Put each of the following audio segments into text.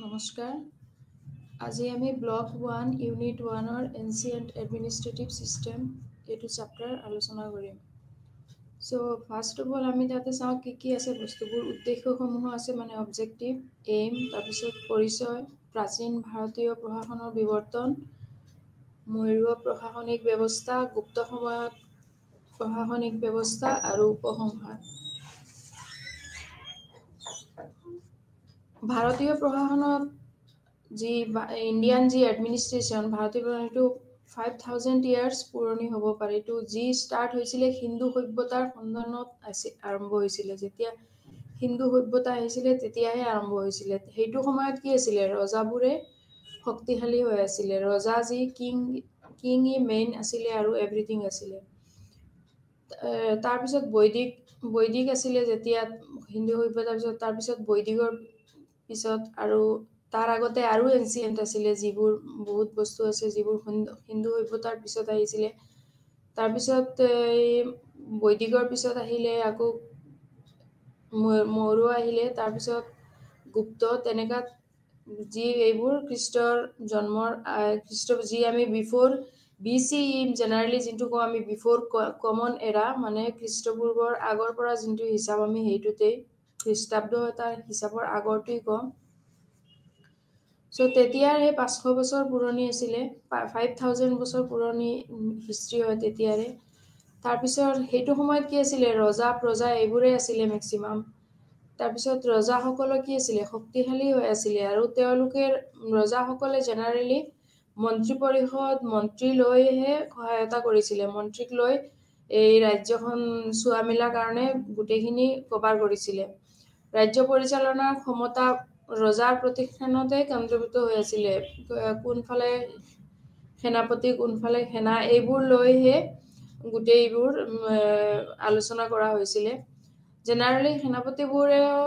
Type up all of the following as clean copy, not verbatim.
নমস্কাৰ আজি আমি block 1 unit 1 ancient administrative system এইটো চেপ্টাৰ আলোচনা কৰিম সো ফাৰ্স্ট অফ অল আমি তাতে চাও কি আছে বস্তুবোৰ উদ্দেশ্যসমূহ আছে মানে অবজেক্টিভ এইম তাৰপিছত পৰিচয় প্ৰাচীন ভাৰতীয় প্ৰশাসনৰ বিৱৰ্তন মৌৰ্য প্ৰশাসনিক ব্যৱস্থা গুপ্ত সময়ত প্ৰশাসনিক ব্যৱস্থা আৰু উপসংহাৰ ভাৰতীয় প্ৰশাসনত যি ইণ্ডিয়ান যি এডমিনিষ্ট্ৰেশ্যন ভাৰতীয় প্ৰশাসনটো 5000 ইয়াৰ্স পুৰণি হ'ব পাৰে তো যি ষ্টাৰ্ট হৈছিল হিন্দু সভ্যতাৰ সন্ধানত আৰম্ভ হৈছিল যেতিয়া হিন্দু সভ্যতা আহিছিল তেতিয়াহে আৰম্ভ হৈছিল সেইটো সময়ত কি আছিল ৰজাবোৰে শক্তিশালী হৈ আছিল ৰজা যি কিং মেইন আছিল আৰু এভৰিথিং আছিল তাৰ পিছত বৈদিক আছিল যেতিয়া হিন্দু সভ্যতাৰ পিছত তাৰ পিছত বৈদিকৰ পিছত আৰু তাৰ আগতে আৰু এনচিয়েন্ট আছিল যিবোৰ বহুত বস্তু আছে যিবোৰ হিন্দু সভ্যতাৰ পিছত আহিছিল তাৰ পিছত বৈদিকৰ পিছত আহিলে আকৌ মৌৰ্য আহিলে তাৰ পিছত গুপ্ত তেনেকা যি এইবোৰ খ্ৰীষ্টৰ জন্মৰ খ্ৰীষ্ট যি আমি বিফৰ BC জেনাৰেলি যিটো কওঁ আমি বিফৰ কমন এৰা মানে খ্ৰীষ্টপূৰ্বৰ আগৰ পৰা যিটো হিচাপ আমি হেইটোতে খ্ৰীষ্টাব্দ তাৰ হিচাপৰ আগৰটোই কম সো তেতিয়াৰ এই 500 বছৰ পুৰণি আছিল 5000 বছৰ পুৰণি হিষ্ট্ৰী হয় তেতিয়াৰে তাৰ পিছত হেইটো সময়ত কি আছিল ৰজা প্ৰজা এইবোৰে আছিল মেক্সিমাম তাৰ পিছত ৰজাসকল কি আছিল শক্তিশালী হৈ আছিল আৰু তেওঁলোকে ৰজাসকলে জেনাৰেলি মন্ত্ৰী পৰিষদ মন্ত্ৰী লৈহে সহায়তা কৰিছিল মন্ত্ৰীক লৈ এই ৰাজ্যখন চোৱা মিলা কাৰণে গুটেখিনি কভাৰ কৰিছিল ৰাজ্য পৰিচালনাৰ ক্ষমতা ৰজাৰ প্ৰতিষ্ঠানতে কেন্দ্ৰীভূত হৈ আছিল কোনফালে সেনাপতি কোনফালে সেনা এইবোৰ লৈহে গুটেইবোৰ আলোচনা কৰা হৈছিল জেনাৰেলি সেনাপতিবোৰেও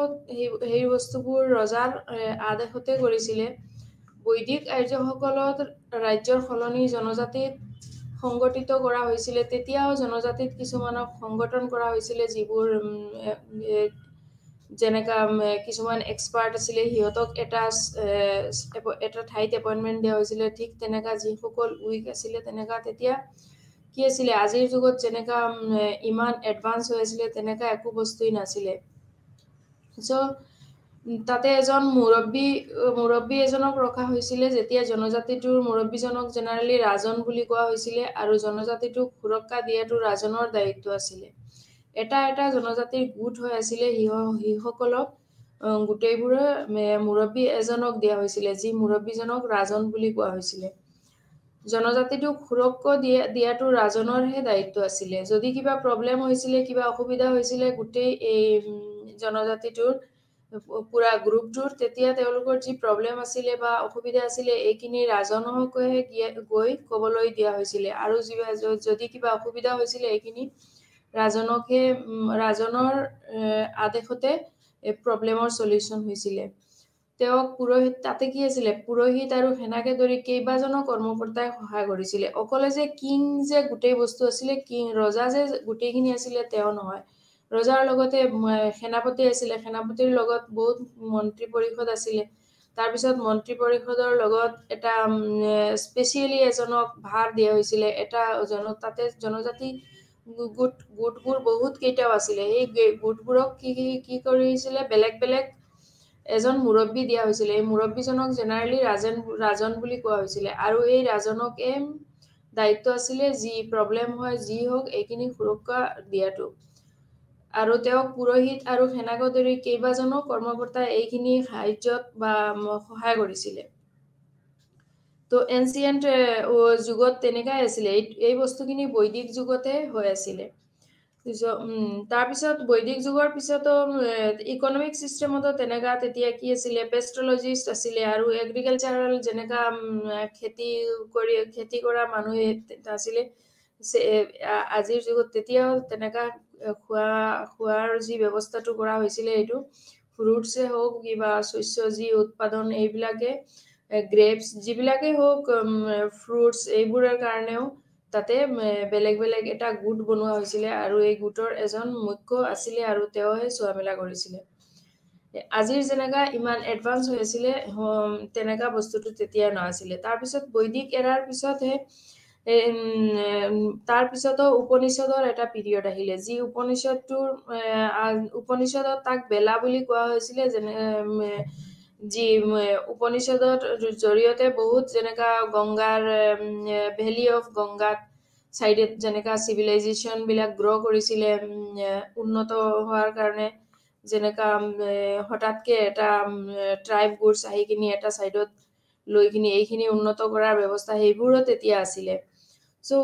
সেই বস্তুবোৰ ৰজাৰ আদেশতে কৰিছিল বৈদিক আৰ্যসকলত ৰাজ্যৰ সলনি জনজাতিত সংগঠিত কৰা হৈছিল তেতিয়াও জনজাতিত কিছুমানক সংগঠন কৰা হৈছিল যিবোৰ যেনেকা কিছুমান এক্সপাৰ্ট আছিল হিয়তক এটা ঠাইত এপইন্টমেন্ট দিয়া হৈছিল ঠিক তেনেকা যিসকল উইক আছিল তেনেকা তেতিয়া কি আছিল আজিৰ যুগত যেনেকা ইমান এডভান্স হৈ আছিল তেনেকা একো বস্তুই নাছিল সো তাতে এজন মুৰব্বী এজনক ৰখা হৈছিল যেতিয়া জনজাতিটোৰ মুৰব্বীজনক জেনাৰেলি ৰাজন বুলি কোৱা হৈছিল আৰু জনজাতিটোক সুৰক্ষা দিয়াটো ৰাজনৰ দায়িত্ব আছিল এটা জনজাতিৰ গোট হৈ আছিল হিসকলক গুটেইবোৰে মুৰব্বী এজনক দিয়া হৈছিল যি মুৰব্বীজনক ৰাজন বুলি কোৱা হৈছিল জনজাতিটোক সুৰক্ষা দিয়াটো ৰাজনৰহে দায়িত্ব আছিল যদি কিবা প্ৰবলেম হৈছিল কিবা অসুবিধা হৈছিল গুটেই এই জনজাতিটোৰ পুৰা গ্ৰুপটোৰ তেতিয়া তেওঁলোকৰ যি প্ৰবলেম আছিল বা অসুবিধা আছিল এইখিনি ৰাজনহকহে গৈ কবলৈ দিয়া হৈছিল আৰু যদি কিবা অসুবিধা হৈছিল এইখিনি ৰাজনৰ আদেশতে এই প্ৰবলেমৰ সলিউশন হৈছিল তেওঁক পুৰোহিত তাতে কি আছিল পুৰোহিত আৰু সেনাকে ধৰি কেইবাজনো কৰ্মকৰ্তাই সহায় কৰিছিল অকলে যে কিং যে গুটেই বস্তু আছিল কিং ৰজা যে গুটেইখিনি আছিল তেওঁ নহয় ৰজাৰ লগতে সেনাপতি আছিল সেনাপতিৰ লগত বহুত মন্ত্ৰী পৰিষদ আছিল তাৰ পিছত মন্ত্ৰী পৰিষদৰ লগত এটা স্পেশালি এজনক ভাৰ দিয়া হৈছিল এটা তাতে জনজাতি গুটবোৰ বহুত কেইটাও আছিল এই গুটবোৰক কি কৰিছিল বেলেগ এজন মুৰব্বী দিয়া হৈছিল এই মুৰব্বীজনক জেনাৰেলি ৰাজন বুলি কোৱা হৈছিল আৰু এই ৰাজনক দায়িত্ব আছিল যি প্ৰবলেম হয় যি হোক এইখিনি সুৰক্ষা দিয়াটো আৰু তেওঁ পুৰোহিত আৰু সেনাক ধৰি কেইবাজনো কৰ্মকৰ্তা এইখিনি সাহায্যত বা সহায় কৰিছিল তো এনচিয়েন্ট যুগত তেনেকাই আছিল এই বস্তুখিনি বৈদিক যুগতে হৈ আছিল তাৰ পিছত বৈদিক যুগৰ পিছতো ইকোনমিক সিস্টেমতো তেনেকা তেতিয়া কি আছিল পেষ্ট্ৰলজিষ্ট আছিল আৰু এগ্ৰিকালচাৰাল যেনেকা খেতি কৰা মানুহ আছিল আজিৰ যুগত তেতিয়াও তেনেকা খোৱাৰ যি ব্যৱস্থাটো কৰা হৈছিল এইটো ফ্ৰুটছে হোক কিবা শস্য যি উৎপাদন এইবিলাকে গ্ৰেপছ যিবিলাকে হোক ফ্ৰুটছ এইবোৰৰ কাৰণেও তাতে বেলেগ এটা গুট বনোৱা হৈছিল আৰু এই গুটৰ এজন মুখ্য আছিল আৰু তেওঁহে চোৱামেলা কৰিছিল আজিৰ যেনেকা ইমান এডভান্স হৈ আছিলে তেনেকা বস্তুটো তেতিয়া নাছিলে তাৰ পিছত বৈদিক এৰাৰ পিছতহে তাৰ পিছতো উপনিষদৰ এটা পিৰিয়ড আহিলে যি উপনিষদত তাক বেলা বুলি কোৱা হৈছিলে যেনে যি উপনিষদৰ জৰিয়তে বহুত যেনেকা গংগাৰ ভেলি অফ গংগাত সাইডত যেনেকা সিভিলাইজেশন বিলাক গ্ৰ কৰিছিলে উন্নত হোৱাৰ কাৰণে যেনেকা হঠাৎকে এটা ট্ৰাইব গুডছ আহি কিনি এটা সাইডত লৈ কিনি এইখিনি উন্নত কৰাৰ ব্যৱস্থা সেইবোৰো তেতিয়া আছিলে সো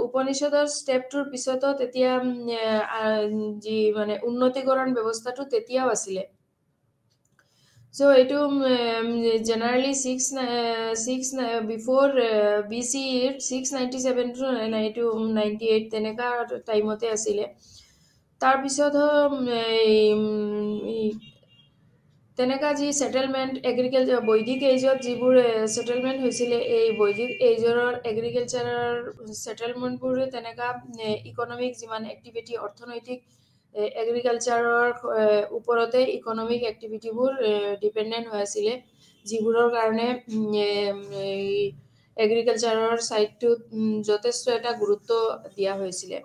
উপনিষদৰ ষ্টেপটোৰ পিছতো তেতিয়া যি মানে উন্নতিকৰণ ব্যৱস্থাটো তেতিয়াও আছিলে সো এইটো জেনাৰেলি ছিক্স বিফোৰ BC 697 to 98 তেনেকা টাইমতে আছিলে তাৰ পিছত তেনেকা যি সেটেলমেন্ট এগ্ৰিকালচাৰ বৈদিক এজত যিবোৰ সেটেলমেন্ট হৈছিলে এই বৈদিক এজৰ এগ্ৰিকালচাৰৰ সেটেলমেন্টবোৰ তেনেকা ইকোনমিক যিমান এক্টিভিটি অৰ্থনৈতিক এগ্ৰিকালচাৰৰ ওপৰতে ইকোনমিক এক্টিভিটিবোৰ ডিপেন্ডেন্ট হৈ আছিলে যিবোৰৰ কাৰণে এগ্ৰিকালচাৰৰ সাইডটোত যথেষ্ট এটা গুৰুত্ব দিয়া হৈছিলে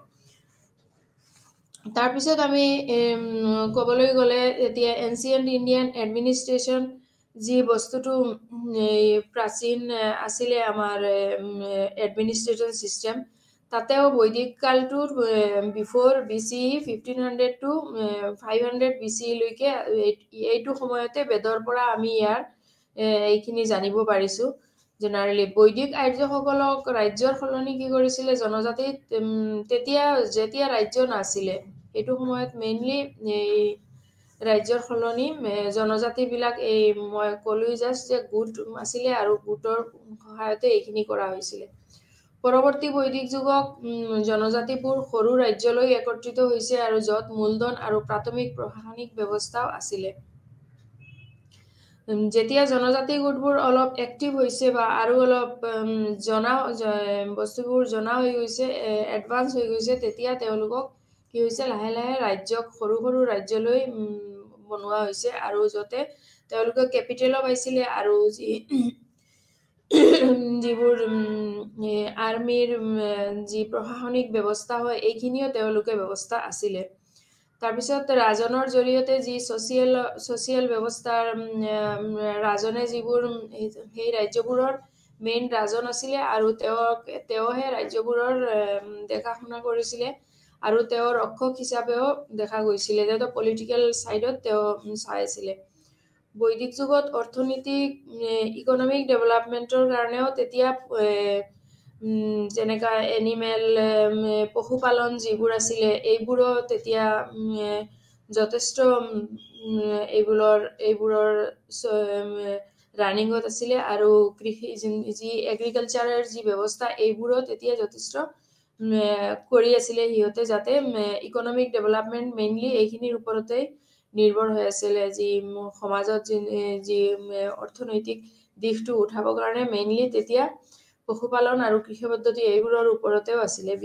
তাৰ পিছত আমি ক'বলৈ গ'লে এতিয়া এনচিয়েন্ট ইণ্ডিয়ান এডমিনিষ্ট্ৰেশ্যন যি বস্তুটো প্ৰাচীন আছিলে আমাৰ এডমিনিষ্ট্ৰেশ্যন চিষ্টেম তাতেও বৈদিক কালটোৰ বিফোৰ BC 1500 to 500 BC লৈকে এইটো সময়তে বেদৰ পৰা আমি ইয়াৰ এইখিনি জানিব পাৰিছো জেনাৰেলি বৈদিক আৰ্যসকলক ৰাজ্যৰ সলনি কি কৰিছিলে জনজাতিত তেতিয়া যেতিয়া ৰাজ্য নাছিলে এইটো সময়ত মেইনলি এই ৰাজ্যৰ সলনি জনজাতি বিলাক এই মই ক'লো জাষ্ট যে গোট আছিলে আৰু গোটৰ সহায়তে এইখিনি কৰা হৈছিলে পৰৱৰ্তী বৈদিক যুগক জনজাতিবোৰ সৰু ৰাজ্যলৈ একত্ৰিত হৈছে আৰু য'ত মূলধন আৰু প্ৰাথমিক প্ৰশাসনিক ব্যৱস্থাও আছিলে যেতিয়া জনজাতি গোটবোৰ অলপ এক্টিভ হৈছে বা আৰু অলপ বস্তুবোৰ জনা হৈ গৈছে এডভান্স হৈ গৈছে তেতিয়া তেওঁলোকক কি হৈছে লাহে লাহে ৰাজ্যক সৰু সৰু ৰাজ্যলৈ বনোৱা হৈছে আৰু যতে তেওঁলোকে কেপিটেলো পাইছিলে আৰু যিবোৰ আৰ্মিৰ যি প্ৰশাসনিক ব্যৱস্থা হয় এইখিনিও তেওঁলোকে ব্যৱস্থা আছিলে তাৰপিছত ৰাজনৰ জৰিয়তে যি ছচিয়েল ব্যৱস্থাৰ ৰাজনে যিবোৰ সেই ৰাজ্যবোৰৰ মেইন ৰাজন আছিলে আৰু তেওঁহে ৰাজ্যবোৰৰ দেখা শুনা কৰিছিলে আৰু তেওঁ ৰক্ষক হিচাপেও দেখা গৈছিলে যে পলিটিকেল সাইডত তেওঁ চাইছিলে বৈদিক যুগত অৰ্থনৈতিক ইকোনমিক ডেভেলপমেন্টৰ কাৰণেও তেতিয়া যেনেকা এনিমেল পশুপালন যিবোৰ আছিলে এইবোৰো তেতিয়া যথেষ্ট এইবোৰৰ ৰানিঙত আছিলে আৰু কৃষি যি এগ্ৰিকালচাৰৰ যি ব্যৱস্থা এইবোৰো তেতিয়া যথেষ্ট কৰি আছিলে সিহঁতে যাতে ইকোনমিক ডেভেলপমেন্ট মেইনলি এইখিনিৰ ওপৰতে নিৰ্ভৰ হৈ আছিলে যি সমাজত যি অৰ্থনৈতিক দিশটো উঠাবৰ কাৰণে মেইনলি তেতিয়া পশুপালন আৰু কৃষি পদ্ধতি এইবোৰৰ ওপৰতেও আছিলে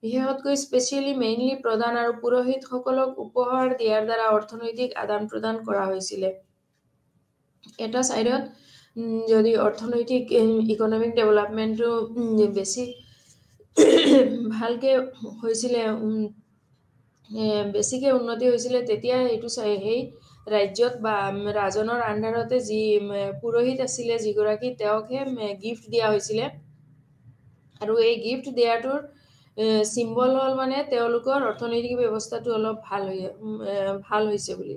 বিশেষতকৈ স্পেচিয়েলি মেইনলি প্ৰধান আৰু পুৰোহিতসকলক উপহাৰ দিয়াৰ দ্বাৰা অৰ্থনৈতিক আদান প্ৰদান কৰা হৈছিলে এটা সাইডত যদি অৰ্থনৈতিক ইকোনমিক ডেভেলপমেন্টটো বেছি ভালকে হৈছিলে বেছিকে উন্নতি হৈছিলে তেতিয়া এইটো সেই ৰাজ্যত বা ৰাজনৰ আণ্ডাৰতে যি পুৰোহিত আছিলে যিগৰাকী তেওঁকহে গিফ্ট দিয়া হৈছিলে আৰু এই গিফ্ট দিয়াটোৰ চিম্বল হ'ল মানে তেওঁলোকৰ অৰ্থনৈতিক ব্যৱস্থাটো অলপ ভাল হৈছে বুলি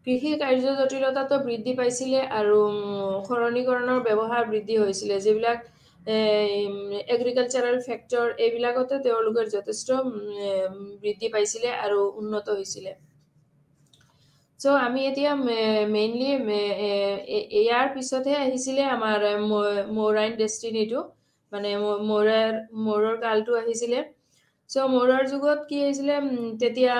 কৃষি কাৰ্য জটিলতাটো বৃদ্ধি পাইছিলে আৰু সৰণীকৰণৰ ব্যৱহাৰ বৃদ্ধি হৈছিলে যিবিলাক এগ্ৰিকালচাৰেল ফেক্টৰ এইবিলাকতে তেওঁলোকৰ যথেষ্ট বৃদ্ধি পাইছিলে আৰু উন্নত হৈছিলে সো আমি এতিয়া মেইনলি ইয়াৰ পিছতহে আহিছিলে আমাৰ মৌৰাইন ডেষ্টিনিটো মানে মৌৰৰ কালটো আহিছিলে সো মৌৰৰ যুগত কি হৈছিলে তেতিয়া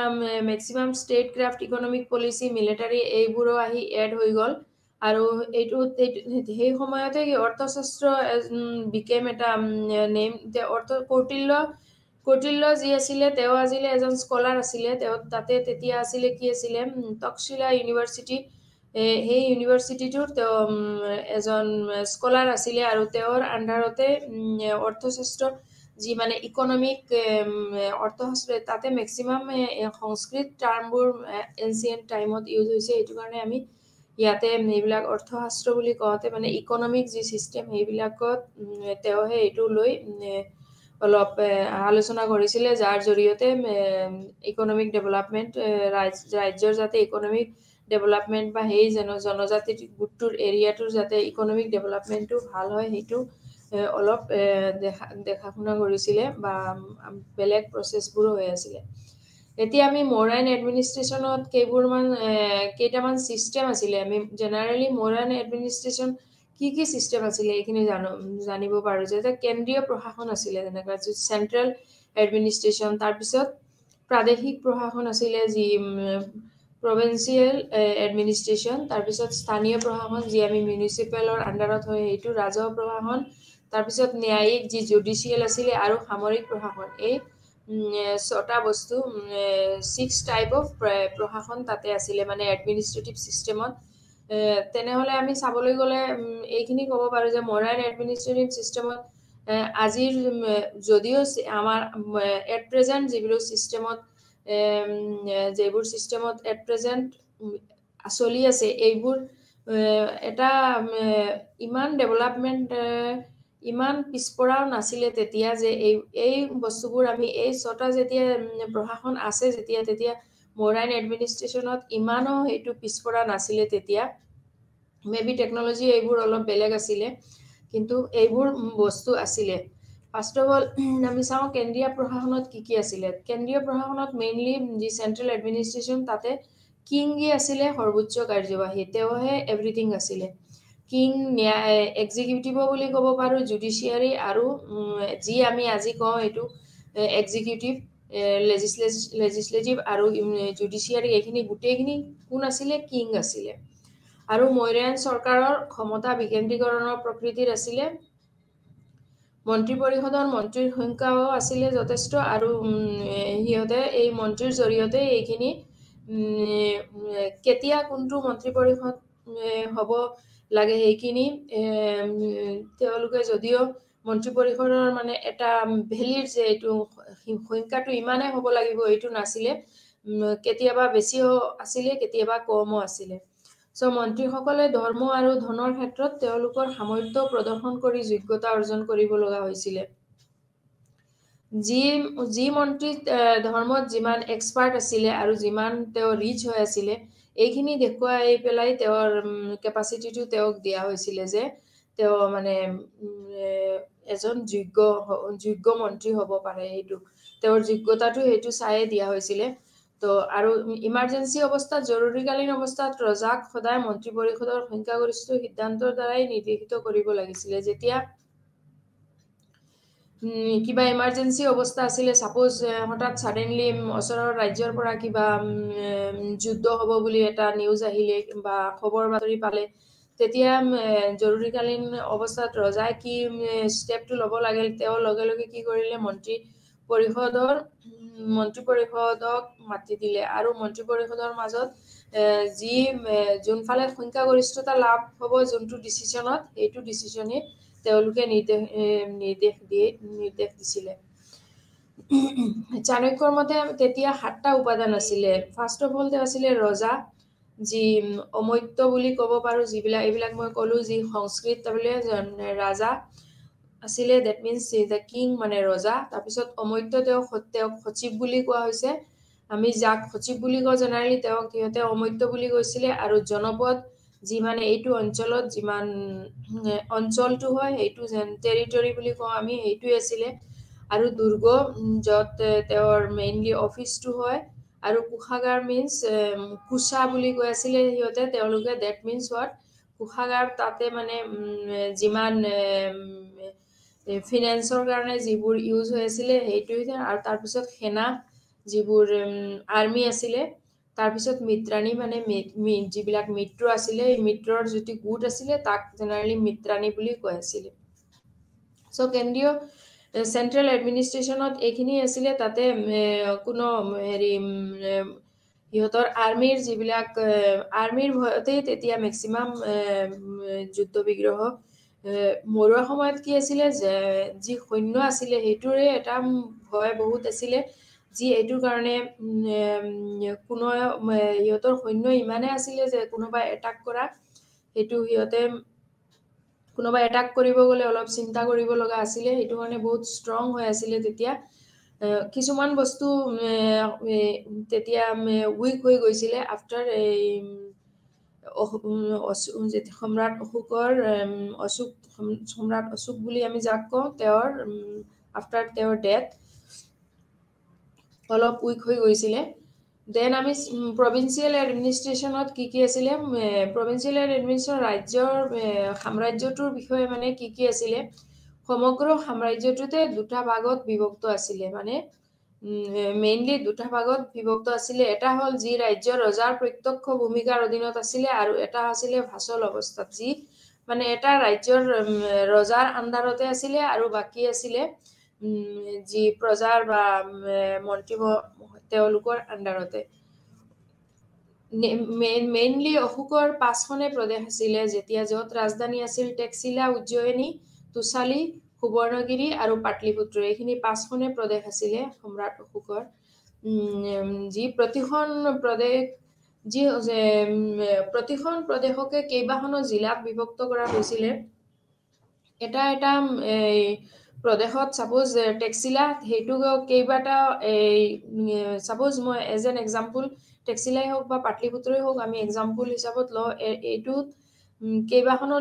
maximum state craft economic policy military এইবোৰো আহি এড হৈ গ'ল আৰু সেই সময়তে অৰ্থশাস্ত্ৰ বিকেম এটা নেম কৌটিল্য কৌটিল্য যি আছিলে তেওঁ আজিলে এজন স্কলাৰ আছিলে তেওঁ তাতে তেতিয়া আছিলে কি আছিলে তক্ষশিলা ইউনিভাৰ্চিটি সেই ইউনিভাৰ্চিটিটোৰ তেওঁ এজন স্কলাৰ আছিলে আৰু তেওঁৰ আণ্ডাৰতে অৰ্থশাস্ত্ৰ যি মানে ইকনমিক অৰ্থশাস্ত্ৰ তাতে মেক্সিমাম সংস্কৃত টাৰ্মবোৰ এনচিয়েন্ট টাইমত ইউজ হৈছে এইটো কাৰণে আমি ইয়াতে এইবিলাক অৰ্থশাস্ত্ৰ বুলি কওঁতে মানে ইকনমিক যি চিষ্টেম সেইবিলাকত তেওঁহে এইটো লৈ অলপ আলোচনা কৰিছিলে যাৰ জৰিয়তে ইকনমিক ডেভেলপমেণ্ট ৰাজ্যৰ যাতে ইকনমিক ডেভেলপমেণ্ট বা সেই জনজাতি গোটটোৰ এৰিয়াটোৰ যাতে ইকনমিক ডেভেলপমেণ্টটো ভাল হয় সেইটো অলপ দেখা শুনা কৰিছিলে বা বেলেগ প্ৰচেছবোৰো হৈ আছিলে এতিয়া আমি মডাৰ্ণ এডমিনিষ্ট্ৰেশ্যনত কেইটামান চিষ্টেম আছিলে আমি জেনেৰেলি মডাৰ্ণ এডমিনিষ্ট্ৰেশ্যন কি চিষ্টেম আছিলে এইখিনি জানিব পাৰো যে কেন্দ্ৰীয় প্ৰশাসন আছিলে যেনেকুৱা চেন্ট্ৰেল এডমিনিষ্ট্ৰেশ্যন তাৰপিছত প্ৰাদেশিক প্ৰশাসন আছিলে যি প্ৰভিন্সিয়েল এডমিনিষ্ট্ৰেশ্যন তাৰপিছত স্থানীয় প্ৰশাসন যি আমি মিউনিচিপেলৰ আণ্ডাৰত হয় সেইটো ৰাজহ প্ৰশাসন তাৰপিছত ন্যায়িক যি জুডিচিয়েল আছিলে আৰু সামৰিক প্ৰশাসন এই 6টা বস্তু 6 টাইপ অফ প্ৰশাসন তাতে আছিলে মানে এডমিনিষ্ট্ৰেটিভ চিষ্টেমত তেনেহলে আমি চাবলৈ গ'লে এইখিনি ক'ব পাৰো যে মডাৰ্ণ এডমিনিষ্ট্ৰেটিভ চিষ্টেমত আজিৰ যদিও আমাৰ এট প্ৰেজেণ্ট যিবোৰ চিষ্টেমত এট প্ৰেজেণ্ট চলি আছে এইবোৰ এটা ইমান ডেভেলপমেণ্ট ইমান পিছপৰাও নাছিলে তেতিয়া যে এই বস্তুবোৰ আমি এই 6টা যেতিয়া প্ৰশাসন আছে তেতিয়া মডাৰ্ণ এডমিনিষ্ট্ৰেশ্যনত ইমানো সেইটো পিছপৰা নাছিলে তেতিয়া মেবি টেকনলজি এইবোৰ অলপ বেলেগ আছিলে কিন্তু এইবোৰ বস্তু আছিলে ফাৰ্ষ্ট অফ অল আমি চাওঁ কেন্দ্ৰীয় প্ৰশাসনত কি আছিলে কেন্দ্ৰীয় প্ৰশাসনত মেইনলি যি চেন্ট্ৰেল এডমিনিষ্ট্ৰেশ্যন তাতে কিংগী আছিলে সৰ্বোচ্চ কাৰ্যবাহী তেওঁহে এভৰিথিং আছিলে কিং এক্সিকিউটিভ বুলি ক'ব পাৰো জুডিচিয়াৰী আৰু যি আমি আজি কওঁ এইটো এক্সিকিউটিভ লেজিসলেটিভ আৰু জুডিচিয়াৰী এইখিনি গোটেইখিনি কোন আছিলে কিং আছিলে আৰু মৌৰ্যন চৰকাৰৰ ক্ষমতা বিকেন্দ্ৰীকৰণৰ প্ৰকৃতিৰ আছিলে মন্ত্ৰী পৰিষদৰ মন্ত্ৰীৰ সংখ্যাও আছিলে যথেষ্ট আৰু সিহঁতে এই মন্ত্ৰীৰ জৰিয়তে এইখিনি কেতিয়া কোনটো মন্ত্ৰী পৰিষদ হ'ব লাগে সেইখিনি তেওঁলোকে যদিও মন্ত্ৰী পৰিষদৰ মানে এটা ভেলিৰ যে এইটো সংখ্যাটো ইমানেই হ'ব লাগিব এইটো নাছিলে কেতিয়াবা বেছিও আছিলে কেতিয়াবা কমো আছিলে মন্ত্ৰীসকলে ধৰ্ম আৰু ধনৰ ক্ষেত্ৰত তেওঁলোকৰ সামৰ্থ্য প্ৰদৰ্শন কৰি যোগ্যতা অৰ্জন কৰিব লগা হৈছিলে যি মন্ত্ৰী ধৰ্মত যিমান এক্সপাৰ্ট আছিলে আৰু যিমান তেওঁ ৰিচ হৈ আছিলে এইখিনি দেখুৱাই পেলাই তেওঁৰ কেপাচিটিটো তেওঁক দিয়া হৈছিলে যে তেওঁ মানে এজন যোগ্য মন্ত্ৰী হ'ব পাৰে এইটো তেওঁৰ যোগ্যতাটো সেইটো চাইয়ে দিয়া হৈছিলে তো আৰু ইমাৰ্জেন্সি অৱস্থাত জৰুৰীকালীন অৱস্থাত ৰজাক সদায় মন্ত্ৰী পৰিষদৰ সংখ্যাগৰিষ্ঠ সিদ্ধান্তৰ দ্বাৰাই নিৰ্দেশিত কৰিব লাগিছিলে যেতিয়া কিবা ইমাৰ্জেন্সি অৱস্থা আছিলে সাপোজ হঠাৎ সাডেনলি ওচৰৰ ৰাজ্যৰ পৰা কিবা যুদ্ধ হ'ব বুলি এটা নিউজ আহিলে বা খবৰ বাতৰি পালে তেতিয়া জৰুৰীকালীন অৱস্থাত ৰজাই কি ষ্টেপটো ল'ব লাগে তেওঁ লগে লগে কি কৰিলে মন্ত্ৰী পৰিষদক মাতি দিলে আৰু মন্ত্ৰী পৰিষদৰ মাজত যি যোনফালে সংখ্যাগৰিষ্ঠতা লাভ হ'ব যোনটো ডিচিশ্যনত সেইটো ডিচিশ্যনে তেওঁলোকে নিৰ্দেশ দিছিলে চাণক্যৰ মতে তেতিয়া 7টা উপাদান আছিলে ফাৰ্ষ্ট অফ অল তেওঁ আছিলে ৰজা যি অমৈত্য বুলি ক'ব পাৰো এইবিলাক মই ক'লো যি সংস্কৃত ৰাজা আছিলে দ্যাট মিন্স দ্য কিং মানে ৰজা তাৰপিছত অমৈত্য তেওঁক সচিব বুলি কোৱা হৈছে আমি যাক সচিব বুলি কওঁ জেনেৰেলি তেওঁক সিহঁতে অমৈত্য বুলি কৈছিলে আৰু জনপদ যি মানে এইটো অঞ্চলত যিমান অঞ্চলটো হয় সেইটো যেন টেৰিটৰী বুলি কওঁ আমি সেইটোৱে আছিলে আৰু দুৰ্গ য'ত তেওঁৰ মেইনলি অফিচটো হয় আৰু কোষাগাৰ মিন্স কুচা বুলি কৈ আছিলে সিহঁতে তেওঁলোকে ডেট মিন্স হোৱাট কোষাগাৰ তাতে মানে যিমান ফিনেন্সৰ কাৰণে যিবোৰ ইউজ হৈ আছিলে সেইটোৱে আৰু তাৰপিছত সেনা যিবোৰ আৰ্মি আছিলে তাৰপিছত মিত্ৰাণী মানে যিবিলাক মিত্ৰ আছিলে এই মিত্ৰৰ যিটো গোট আছিলে তাক জেনেৰেলি মিত্ৰাণী বুলি কৈ আছিলে কেন্দ্ৰীয় সেন্ট্ৰেল এডমিনিষ্ট্ৰেশ্যনত এইখিনি আছিলে তাতে কোনো হেৰি সিহঁতৰ আৰ্মিৰ যিবিলাক আৰ্মিৰ ভয়তেই তেতিয়া মেক্সিমাম যুদ্ধ বিগ্ৰহ মৰুৱা সময়ত কি আছিলে যে যি সৈন্য আছিলে সেইটোৰে এটা ভয় বহুত আছিলে যি এইটোৰ কাৰণে কোনো সিহঁতৰ সৈন্য ইমানে আছিলে যে কোনোবা এটাক কৰা সেইটো সিহঁতে কোনোবা এটাক কৰিব গ'লে অলপ চিন্তা কৰিব লগা আছিলে সেইটো কাৰণে বহুত ষ্ট্ৰং হৈ আছিলে তেতিয়া কিছুমান বস্তু তেতিয়া উইক হৈ গৈছিলে আফটাৰ এই সম্ৰাট অশোকৰ সম্ৰাট অশোক বুলি আমি যাক কওঁ তেওঁৰ আফটাৰ তেওঁৰ ডেথ অলপ উইক হৈ গৈছিলে দেন আমি প্ৰভিন্সিয়েল এডমিনিষ্ট্ৰেশ্যনত কি আছিলে প্ৰভিন্সিয়েল এডমিনিষ্ট্ৰেশ্যন ৰাজ্যৰ সাম্ৰাজ্যটোৰ বিষয়ে মানে কি আছিলে সমগ্ৰ সাম্ৰাজ্যটোতে দুটা ভাগত বিভক্ত আছিলে মানে মেইনলি দুটা ভাগত বিভক্ত আছিলে এটা হ'ল যি ৰাজ্যৰ ৰজাৰ প্ৰত্যক্ষ ভূমিকাৰ অধীনত আছিলে আৰু এটা আছিলে ভাছল অৱস্থাত যি মানে এটা ৰাজ্যৰ ৰজাৰ আণ্ডাৰতে আছিলে আৰু বাকী আছিলে যি প্ৰজাৰ বা মন্ত্ৰী তেওঁলোকৰ আণ্ডাৰতে মেইনলি অশোকৰ 5খনে প্ৰদেশ আছিলে যেতিয়া য'ত ৰাজধানী আছিল টেক্সিলা উজ্জয়িনী তুচালি সুবৰ্ণগিৰি আৰু পাটলিপুত্ৰ এইখিনি 5খনে প্ৰদেশ আছিলে সম্ৰাট অশোকৰ যি প্ৰতিখন প্ৰদেশকে কেইবাখনো জিলাত বিভক্ত কৰা হৈছিলে এটা প্ৰদেশত সাপোজ টেক্সিলা সেইটো কেইবাটা সাপোজ মই এজ এন এক্সাম্পল টেক্সিলাই হওক বা পাটলিপুত্ৰই হওক আমি এক্সাম্পল হিচাপত লওঁ এইটোত কেইবাখনো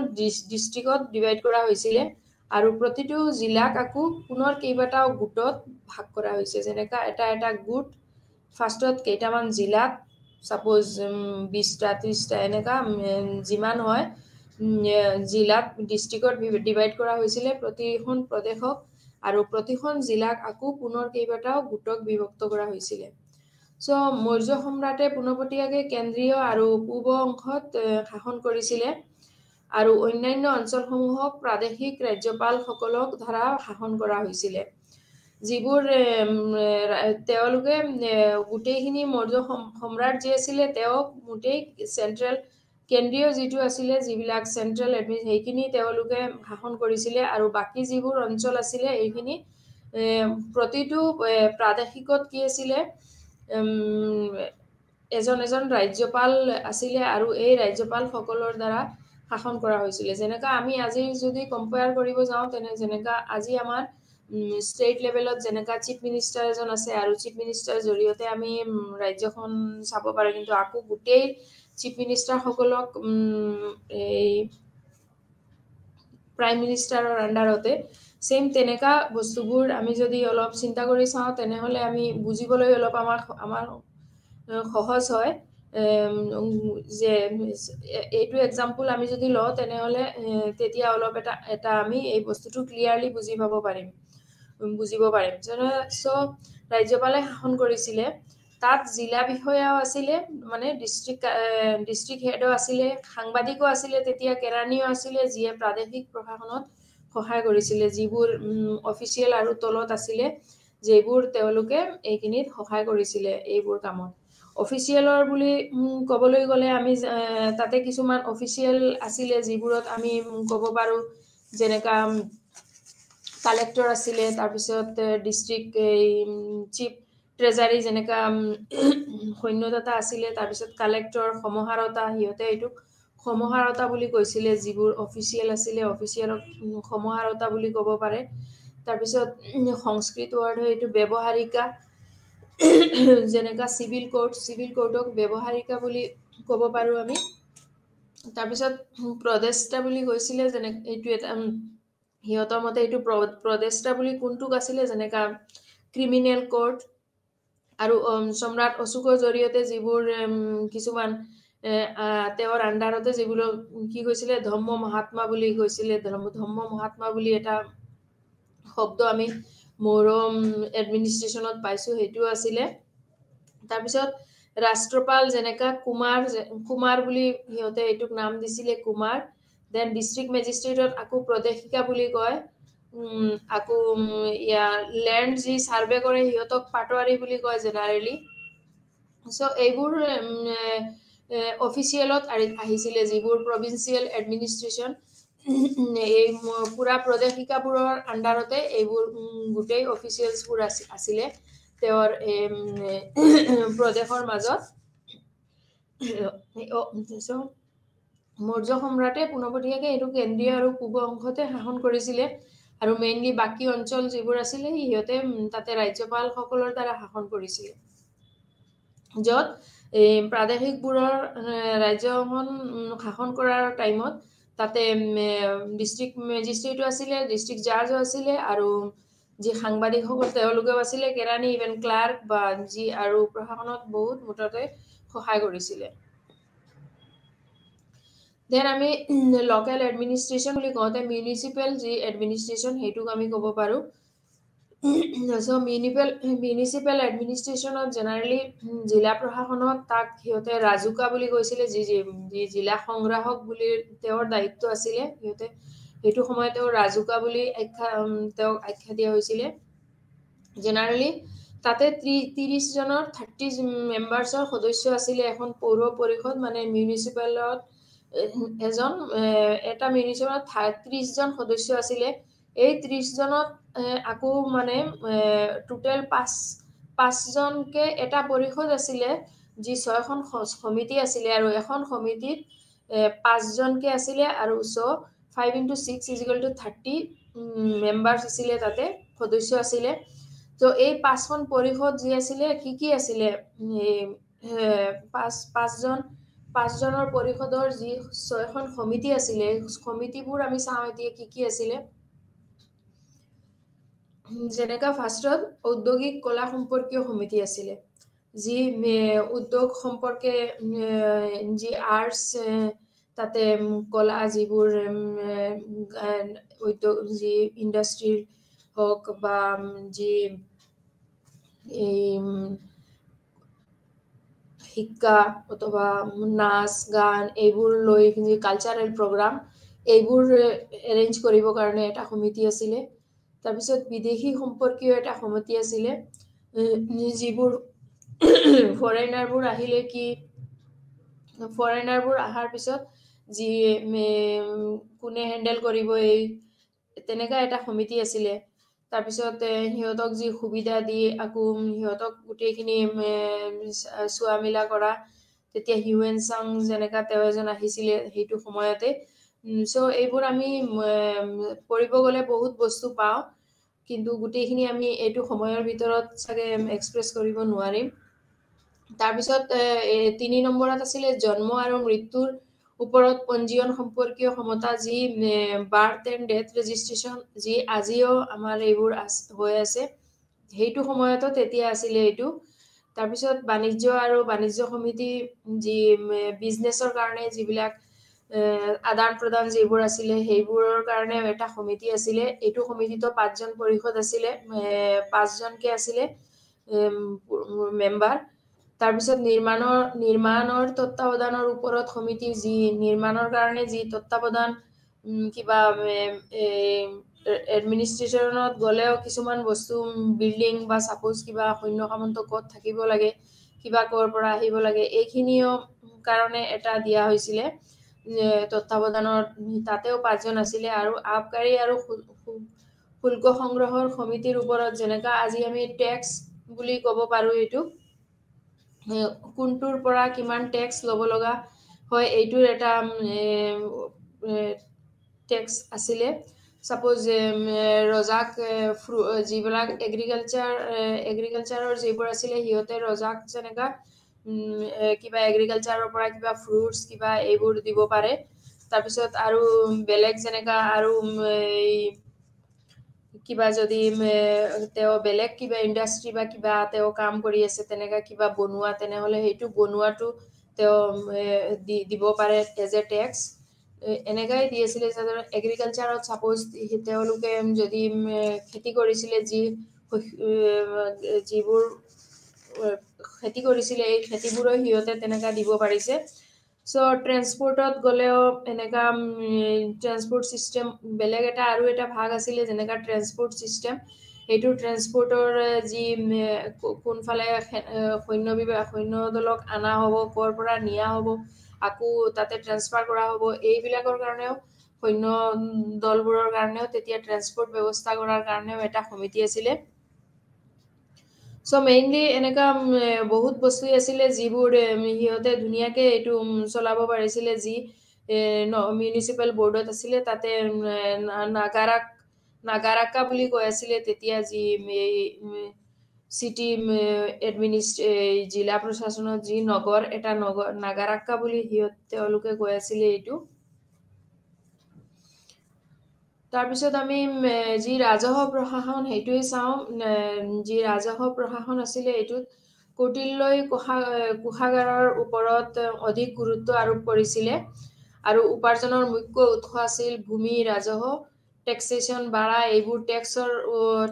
ডিষ্ট্ৰিক্টত ডিভাইড কৰা হৈছিলে আৰু প্ৰতিটো জিলাক আকৌ পুনৰ কেইবাটাও গোটত ভাগ কৰা হৈছে যেনেকা এটা গোট ফাৰ্ষ্টত কেইটামান জিলাত সাপোজ 20টা 30টা এনেকা যিমান হয় জিলাত ডিষ্ট্ৰিক্টত ডিভাইড কৰা হৈছিলে প্ৰতিখন প্ৰদেশক আৰু প্ৰতিখন জিলাক আকৌ পুনৰ কেইবাটাও গোটক বিভক্ত কৰা হৈছিলে চ' মৌৰ্য সম্ৰাটে পোনপটীয়াকৈ কেন্দ্ৰীয় আৰু পূব অংশত শাসন কৰিছিলে আৰু অন্যান্য অঞ্চলসমূহক প্ৰাদেশিক ৰাজ্যপালসকলক দ্বাৰা শাসন কৰা হৈছিলে যিবোৰ তেওঁলোকে গোটেইখিনি মৌৰ্য সম্ৰাট যি আছিলে তেওঁ গোটেই কেন্দ্ৰীয় যিটো আছিলে যিবিলাক চেন্ট্ৰেল সেইখিনি তেওঁলোকে শাসন কৰিছিলে আৰু বাকী যিবোৰ অঞ্চল আছিলে এইখিনি প্ৰতিটো প্ৰাদেশিকত কি আছিলে এজন ৰাজ্যপাল আছিলে আৰু এই ৰাজ্যপালসকলৰ দ্বাৰা শাসন কৰা হৈছিলে যেনেকা আমি আজি যদি কম্পেয়াৰ কৰিব যাওঁ যেনেকা আজি আমাৰ ষ্টেট লেভেলত যেনেকা চিফ মিনিষ্টাৰ এজন আছে আৰু চিফ মিনিষ্টাৰ জৰিয়তে আমি ৰাজ্যখন চাব পাৰো কিন্তু আকৌ গোটেই চিফ মিনিষ্টাৰসকলক এই প্ৰাইম মিনিষ্টাৰৰ আণ্ডাৰতে সেম তেনেকা বস্তুবোৰ আমি যদি অলপ চিন্তা কৰি চাওঁ তেনেহলে আমি বুজিবলৈ অলপ আমাৰ সহজ হয় যে এইটো এক্সাম্পল আমি যদি লওঁ তেনেহলে তেতিয়া অলপ এটা আমি এই বস্তুটো ক্লিয়াৰলি বুজিব পাৰিম চ' ৰাজ্যপালে শাসন কৰিছিলে তাত জিলা বিষয়াও আছিলে মানে ডিষ্ট্ৰিক্ট হেডো আছিলে সাংবাদিকো আছিলে তেতিয়া কেৰাণীও আছিলে যিয়ে প্ৰাদেশিক প্ৰশাসনত সহায় কৰিছিলে যিবোৰ অফিচিয়েল আৰু তলত আছিলে যিবোৰ তেওঁলোকে এইখিনিত সহায় কৰিছিলে এইবোৰ কামত অফিচিয়েলৰ বুলি ক'বলৈ গ'লে আমি তাতে কিছুমান অফিচিয়েল আছিলে যিবোৰত আমি ক'ব পাৰো যেনেকা কালেক্টৰ আছিলে তাৰপিছত ডিষ্ট্ৰিক্ট চিফ ট্ৰেজাৰী যেনেকা সৈন্যদাতা আছিলে তাৰপিছত কালেক্টৰ সমাহাৰতা সিহঁতে এইটোক সমাহাৰতা বুলি কৈছিলে যিবোৰ অফিচিয়েল আছিলে অফিচিয়েলক সমাহাৰতা বুলি ক'ব পাৰে তাৰপিছত সংস্কৃত ৱৰ্ড হয় এইটো ব্যৱহাৰিকা যেনেকা চিভিল কোৰ্টক ব্যৱহাৰিকা বুলি ক'ব পাৰো আমি তাৰপিছত প্ৰদেষ্টা বুলি কৈছিলে যেনে এইটো এটা সিহঁতৰ মতে এইটো প্ৰদেষ্টা বুলি কোনটোক আছিলে যেনেকা ক্ৰিমিনেল কোৰ্ট আৰু সম্ৰাট অশোকৰ জৰিয়তে যিবোৰ কিছুমান তেওঁৰ আণ্ডাৰতে যিবোৰ কি কৈছিলে ধম্ম মহাত্মা বুলি কৈছিলে ধম্ম মহাত্মা বুলি এটা শব্দ আমি মৌৰম এডমিনিষ্ট্ৰেশ্যনত পাইছো সেইটো আছিলে তাৰপিছত ৰাষ্ট্ৰপাল যেনেকা কুমাৰ বুলি সিহঁতে এইটোক নাম দিছিলে কুমাৰ দেন ডিষ্ট্ৰিক্ট মেজিষ্ট্ৰেটত আকৌ প্ৰদেশিকা বুলি কয় আকৌ ল্যান্ড যি সাৰ্ভে কৰে হিয়তক পাটোয়াৰি বুলি কয় জেনাৰেলি সো এইবোৰ অফিচিয়েলত আহিছিলে যিবোৰ প্ৰভিন্সিয়েল এডমিনিষ্ট্ৰেশ্যন এই পুৰা প্ৰদেশিকাবোৰৰ আন্ডাৰতে এইবোৰ গোটেই অফিচিয়েলছবোৰ আছিলে তেওঁৰ প্ৰদেশৰ মাজত মৌৰ্য সম্ৰাটে পোনপটীয়াকৈ এইটো কেন্দ্ৰীয় আৰু পূব অংশতে শাসন কৰিছিলে আৰু মেইনলি বাকী অঞ্চল যিবোৰ আছিলে সিহঁতে তাতে ৰাজ্যপালসকলৰ দ্বাৰা শাসন কৰিছিলে য'ত এই প্ৰাদেশিকবোৰৰ ৰাজ্যখন শাসন কৰাৰ টাইমত তাতে ডিস্ট্ৰিক্ট মেজিষ্ট্ৰেটো আছিলে ডিস্ট্ৰিক্ট জাজো আছিলে আৰু যি সাংবাদিকসকল তেওঁলোকেও আছিলে কেৰাণী ইভেন ক্লাৰ্ক বা যি আৰু প্ৰশাসনত বহুত মুঠতে সহায় কৰিছিলে দেন আমি লোকেল এডমিনিষ্ট্ৰেশ্যন বুলি কওঁতে মিউনিচিপেল যি এডমিনিষ্ট্ৰেশ্যন সেইটোক আমি ক'ব পাৰোঁ সো মিউনিচিপেল এডমিনিষ্ট্ৰেশ্যনত জেনাৰেলি জিলা প্ৰশাসনক তাক সিহঁতে ৰাজুকা বুলি কৈছিলে যি জিলা সংগ্ৰাহক বুলি তেওঁৰ দায়িত্ব আছিলে সিহঁতে সেইটো সময়ত তেওঁ ৰাজুকা বুলি তেওঁক আখ্যা দিয়া হৈছিলে জেনাৰেলি তাতে 30 জনৰ 30 মেম্বাৰ্ছৰ সদস্য আছিলে এখন পৌৰ পৰিষদ মানে মিউনিচিপেলত এজন এটা মিউনিচিপেলত 30 জন সদস্য আছিলে এই 30 জনত আকৌ মানে টোটেল 5 জনকে এটা পৰিষদ আছিলে যি 6খন সমিতি আছিলে আৰু এখন সমিতিত 5 জনকে আছিলে আৰু সো 5 * 6 = 30 মেম্বাৰ্ছ আছিলে তাতে সদস্য আছিলে তো এই 5খন পৰিষদ যি আছিলে কি আছিলে এই 5 জনৰ পৰিষদৰ যি 6খন সমিতি আছিলে সমিতিবোৰ আমি চাওঁ এতিয়া কি আছিলে যেনেকা ফাৰ্ষ্টত ঔদ্যোগিক কলা সম্পৰ্কীয় সমিতি আছিলে যি উদ্যোগ সম্পৰ্কে যি আৰ্টছ তাতে কলা যিবোৰ উদ্যোগ যি ইণ্ডাষ্ট্ৰিৰ হওক বা যি এই শিক্ষা অথবা নাচ গান এইবোৰ লৈ কালচাৰেল প্ৰগ্ৰাম এইবোৰ এৰেঞ্জ কৰিবৰ কাৰণে এটা সমিতি আছিলে তাৰপিছত বিদেশী সম্পৰ্কীয় এটা সমিতি আছিলে যিবোৰ ফৰেনাৰবোৰ আহিলে কি ফৰেনাৰবোৰ অহাৰ পিছত যি কোনে হেণ্ডেল কৰিব এই তেনেকা এটা সমিতি আছিলে তাৰপিছত সিহঁতক যি সুবিধা দি আকৌ সিহঁতক গোটেইখিনি চোৱা মিলা কৰা তেতিয়া হিউৱেন চাং যেনেকা তেওঁ এজন আহিছিলে সেইটো সময়তে সো এইবোৰ আমি পঢ়িব গ'লে বহুত বস্তু পাওঁ কিন্তু গোটেইখিনি আমি এইটো সময়ৰ ভিতৰত চাগে এক্সপ্ৰেছ কৰিব নোৱাৰিম তাৰপিছত 3 নম্বৰত আছিলে জন্ম আৰু মৃত্যুৰ ওপৰত পঞ্জীয়ন সম্পৰ্কীয় ক্ষমতা যি বাৰ্থ এণ্ড ডেথ ৰেজিষ্ট্ৰেশ্যন যি আজিও আমাৰ এইবোৰ হৈ আছে সেইটো সময়তো তেতিয়া আছিলে এইটো তাৰপিছত বাণিজ্য আৰু বাণিজ্য সমিতি যি বিজনেছৰ কাৰণে যিবিলাক আদান প্ৰদান যিবোৰ আছিলে সেইবোৰৰ কাৰণে এটা সমিতি আছিলে এইটো সমিতিতো 5 জন পৰিষদ আছিলে 5 জনকে আছিলে মেম্বাৰ তাৰপিছত নিৰ্মাণৰ তত্ত্বাৱধানৰ ওপৰত সমিতি যি নিৰ্মাণৰ কাৰণে যি তত্ত্বাৱধান কিবা এডমিনিষ্ট্ৰেশ্যনত গ'লেও কিছুমান বস্তু বিল্ডিং বা সাপোজ কিবা সৈন্য সামন্ত ক'ত থাকিব লাগে কিবা ক'ৰ পৰা আহিব লাগে এইখিনিও কাৰণে এটা দিয়া হৈছিলে তত্ত্বাৱধানৰ তাতেও 5 জন আছিলে আৰু আবকাৰী আৰু শুল্ক সংগ্ৰহৰ সমিতিৰ ওপৰত যেনেকা আজি আমি টেক্স বুলি ক'ব পাৰো এইটো কোনটোৰ পৰা কিমান টেক্স ল'ব লগা হয় এইটোৰ এটা টেক্স আছিলে সাপোজ ৰজাক যিবিলাক এগ্ৰিকালচাৰৰ যিবোৰ আছিলে সিহঁতে ৰজাক যেনেকা কিবা এগ্ৰিকালচাৰৰ পৰা কিবা ফ্ৰুটছ কিবা এইবোৰ দিব পাৰে তাৰপিছত আৰু বেলেগ যেনেকা আৰু কিবা যদি তেওঁ বেলেগ কিবা ইণ্ডাষ্ট্ৰি বা কিবা তেওঁ কাম কৰি আছে তেনেকা কিবা বনোৱা তেনেহ'লে সেইটো বনোৱাটো তেওঁ দিব পাৰে এজ এ টেক্স এনেকাই দি আছিলে এগ্ৰিকালচাৰত সাপোজ তেওঁলোকে যদি খেতি কৰিছিলে যিবোৰ খেতি কৰিছিলে এই খেতিবোৰো সিহঁতে তেনেকা দিব পাৰিছে সো ট্ৰান্সপোৰ্টত গলেও এনেকা ট্ৰান্সপোৰ্ট সিস্টেম বেলেগ এটা আৰু এটা ভাগ আছিল যেনেকা ট্ৰান্সপোৰ্ট সিস্টেম এইটো ট্ৰান্সপোৰ্টৰ যি কোনফালে সৈন্য বিভাগ সৈন্য দলক আনা হ'ব কৰ পৰা নিয়া হ'ব আকু তাতে ট্ৰান্সফাৰ কৰা হ'ব এইবিলাকৰ কাৰণেও সৈন্য দলবোৰৰ কাৰণেও তেতিয়া ট্ৰান্সপোৰ্ট ব্যৱস্থা কৰাৰ কাৰণেও এটা সমিতি আছিল সো মেইনলি এনেকা বহুত বস্তু আছিল যিবোৰ হিয়তে ধুনিয়াকে এইটো চলাব পাৰিছিল যি মিউনিসিপাল বোৰ্ডত আছিল তাতে নাগাৰাকা বুলি কৈ আছিল তেতিয়া যি সিটি জিলা প্ৰশাসনত যি নগৰ এটা নগৰ নাগাৰাকা বুলি তেওঁলোকে কৈ আছিল এইটো তাৰপিছত আমি যি ৰাজহ প্ৰশাসন হেইটোই চাও যি ৰাজহ প্ৰশাসন আছিল এইটো কৰ্টিলৈ কোষাগাৰৰ ওপৰত অধিক গুৰুত্ব আৰোপ কৰিছিল আৰু উপাৰ্জনৰ মুখ্য উৎস আছিল ভূমি ৰাজহ টেক্সেশন বাড়া এইবোৰ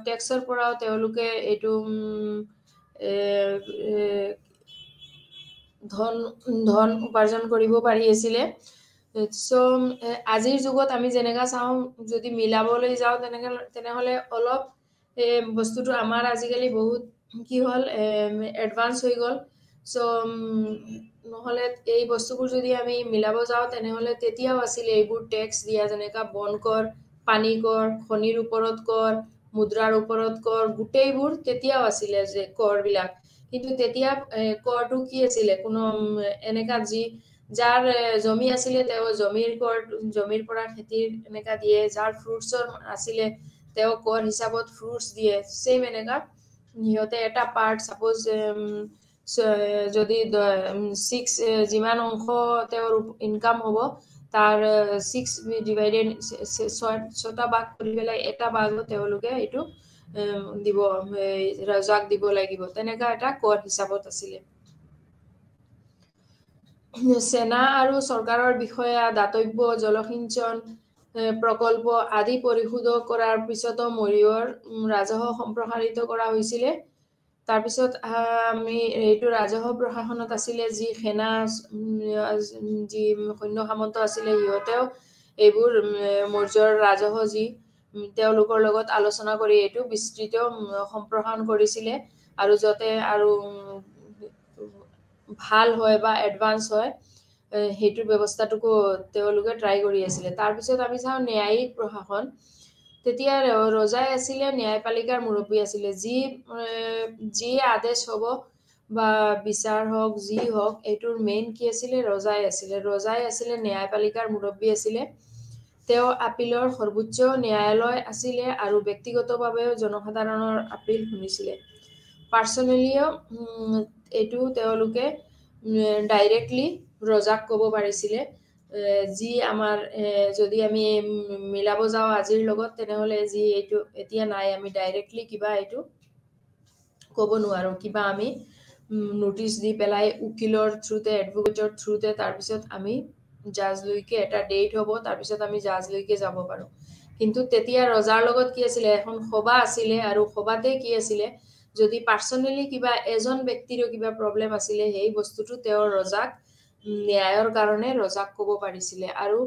টেক্সৰ পৰাও তেওঁলোকে এইটো ধন উপাৰ্জন কৰিব পাৰি আছিল সো আজিৰ যুগত আমি যেনেকা চাও যদি মিলাবলৈ যাও তেনেহলে অলপ বস্তুটো আমাৰ আজিকালি বহুত কি হল এডভান্স হৈ গল সো নহলে এই বস্তুবোৰ যদি আমি মিলাব যাও তেনেহলে তেতিয়াও আছিল এইবোৰ ট্যাক্স দিয়া যেনেকা বনকৰ পানীকৰ খনিৰ ওপৰত কৰ মুদ্ৰাৰ ওপৰত কৰ গুটেইবোৰ তেতিয়াও আছিল যে কৰ বিলাক কিন্তু তেতিয়া কৰটো কি আছিল কোনো এনেকা যি যাৰ জমি আছিল তেও জমিৰ পৰা খেতিৰ এনেকা দিয়ে যাৰ ফ্ৰুটছৰ আছিল তেও কৰ হিচাপত ফ্ৰুটছ দিয়ে সেম এনেকা নিহতে এটা পাৰ্ট সাপোজ যদি 6 যিমান অংশ তেওঁৰ ইনকাম হ'ব তাৰ 6 ডিভাইডেড 6টা ভাগ কৰি পেলাই এটা ভাগ তেওঁলোকে এইটো দিব ৰজাক দিব লাগিব তেনেকা এটা কৰ হিচাপত আছিল সেনা আৰু চৰকাৰৰ বিষয়া দাতব্য জলসিঞ্চন প্ৰকল্প আদি পৰিশোধ কৰাৰ পিছতো মৰিয়ৰ ৰাজহ সম্প্ৰসাৰিত কৰা হৈছিল তাৰ পিছত আমি এইটো ৰাজহ প্ৰশাসনত আছিল যি সেনা যি সৈন্য সামন্ত আছিল ইহতেও এইবোৰ মৌৰ্যৰ ৰাজহ যি তেওঁলোকৰ লগত আলোচনা কৰি এইটো বিস্তৃত সম্প্ৰসাৰণ কৰিছিল আৰু যতে আৰু ভাল হয় বা এডভান্স হয় হেতু ব্যৱস্থাটোকো তেওঁলোকে ট্ৰাই কৰি আছিল তাৰ পিছত আমি চাও ন্যায়িক প্ৰশাসন তেতিয়া ৰজাই আছিল ন্যায়পালিকাৰ মুৰব্বী আছিল যি আদেশ হ'ব বা বিচাৰ হওক যি হওক এইটোৰ মেইন কি আছিল ৰজাই আছিল ন্যায়পালিকাৰ মুৰব্বী আছিল তেও আপিলৰ সৰ্বোচ্চ ন্যায়ালয় আছিল আৰু ব্যক্তিগতভাৱেও জনসাধাৰণৰ আপিল শুনিছিল পাৰ্সনেলিও এইটো তেওঁলোকে ডাইৰেক্টলি ৰজাক ক'ব পাৰিছিল যি আমাৰ যদি আমি মিলাব যাও আজিৰ লগত তেনেহলে যি এইটো এতিয়া নাই আমি ডাইৰেক্টলি কিবা এইটো ক'ব নোৱাৰো কিবা আমি নোটিস দি পেলাই উকিলৰ থ্ৰুতে এডভোকেটৰ থ্ৰুতে তাৰ পিছত আমি জাজ লৈকে এটা ডেট হ'ব তাৰ পিছত আমি জাজ লৈকে যাব পাৰো কিন্তু তেতিয়া ৰজাৰ লগত কি আছিল এখন সভা আছিল আৰু সভাতে কি আছিল যদি পাৰ্সনেলি কিবা এজন ব্যক্তিৰ কিবা প্ৰবলেম আছিল সেই বস্তুটো তেওঁৰ ৰজাক ন্যায়ৰ কাৰণে ৰজাক ক'ব পাৰিছিল আৰু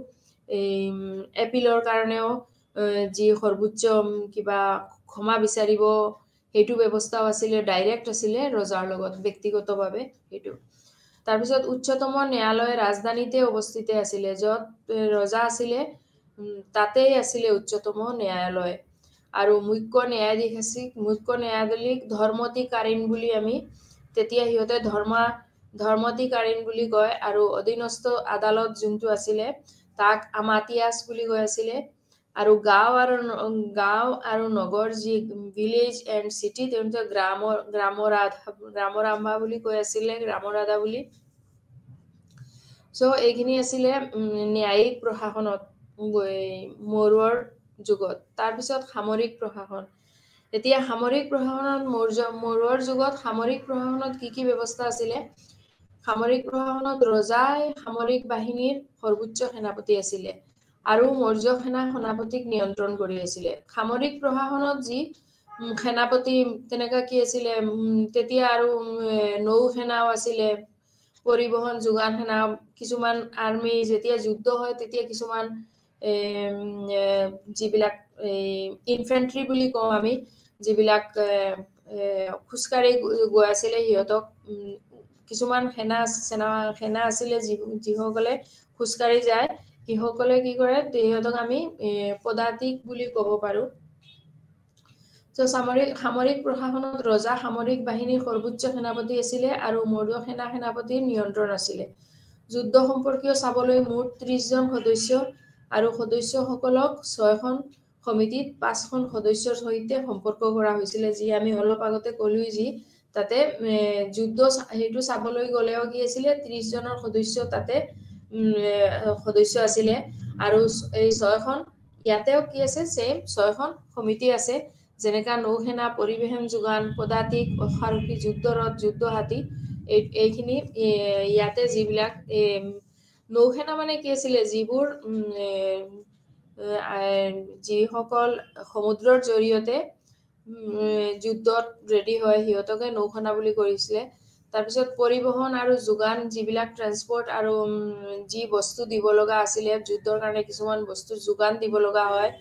এপিলৰ কাৰণেও যি সৰ্বোচ্চ কিবা ক্ষমা বিচাৰিব হেতু ব্যৱস্থাও আছিল ডাইৰেক্ট আছিল ৰজাৰ লগত ব্যক্তিগতভাৱে হেতু তাৰ পিছত উচ্চতম ন্যায়ালয় ৰাজধানীতে অৱস্থিত আছিল যত ৰজা আছিল তাতেই আছিল উচ্চতম ন্যায়ালয় আৰু মুখ্য ন্যায়াধীশ ধৰ্মতিকাৰীণ বুলি আমি তেতিয়া হিয়তে ধৰ্মতিকাৰীণ বুলি কয় আৰু অধীনস্থ আদালত যোনটো আছিল তাক আমাতিয়াস বুলি কৈ আছিল আৰু গাঁও আৰু নগৰ যি ভিলেজ এণ্ড সিটি তেওঁলোকে গ্ৰামৰাধা বুলি কৈ আছিল গ্ৰামৰাধা বুলি সো এইখিনি আছিল ন্যায়িক প্ৰশাসনত মৰুৱাৰ যুগত তাৰ পিছত সামৰিক প্ৰশাসন এতিয়া সামৰিক প্ৰশাসনত মৰুৱাৰ যুগত সামৰিক প্ৰশাসনত কি ব্যৱস্থা আছিল সামৰিক প্ৰশাসনত ৰজাই সামৰিক বাহিনীৰ সৰ্বোচ্চ সেনাপতি আছিল আৰু মৌৰ্য সেনাপতিক নিয়ন্ত্ৰণ কৰি আছিল সামৰিক প্ৰশাসনত যি সেনাপতি তেনেকা কি আছিল তেতিয়া আৰু নৌ সেনাও আছিল পৰিবহন যোগান সেনা কিছুমান আৰ্মি যেতিয়া যুদ্ধ হয় তেতিয়া কিছুমান যিবিলাক ইনফেন্ট্ৰি বুলি কওঁ আমি যিবিলাক খোজকাঢ়ি গৈ আছিলে সিহঁতক কিছুমান সেনা আছিলে যিসকলে খোজকাঢ়ি যায় সিসকলে কি কৰে সিহঁতক আমি পদাতিক বুলি ক'ব পাৰো সামৰিক প্ৰশাসনত ৰজা সামৰিক বাহিনীৰ সৰ্বোচ্চ সেনাপতি আছিলে আৰু মৌৰ্য সেনাপতিৰ নিয়ন্ত্ৰণ আছিলে যুদ্ধ সম্পৰ্কীয় চাবলৈ মুঠ 30 জন সদস্য আৰু সদস্যসকলক 6খন সমিতিত 5খন সদস্যৰ সৈতে সম্পৰ্ক কৰা হৈছিল যি আমি অলপ আগতে ক'লো যি তাতে যুদ্ধ হেতু চাবলৈ গলেও কি আছিল 30 জনৰ সদস্য তাতে সদস্য আছিল আৰু এই 6খন ইয়াতেও কি আছে সেম 6খন সমিতি আছে যেনেকা নৌসেনা পৰিবহন যোগান পদাতিক অশ্বাৰোহী যুদ্ধৰথ যুদ্ধ হাতী এইখিনি ইয়াতে যিবিলাক নৌসেনা মানে কি আছিল যিবোৰ যিসকল সমুদ্ৰৰ জৰিয়তে যুদ্ধত ৰেডি হয় সিহঁতকে নৌসেনা বুলি কৰিছিলে তাৰপিছত পৰিবহন আৰু যোগান যিবিলাক ট্ৰান্সপোৰ্ট আৰু যি বস্তু দিব লগা আছিলে যুদ্ধৰ কাৰণে কিছুমান বস্তু যোগান দিব লগা হয়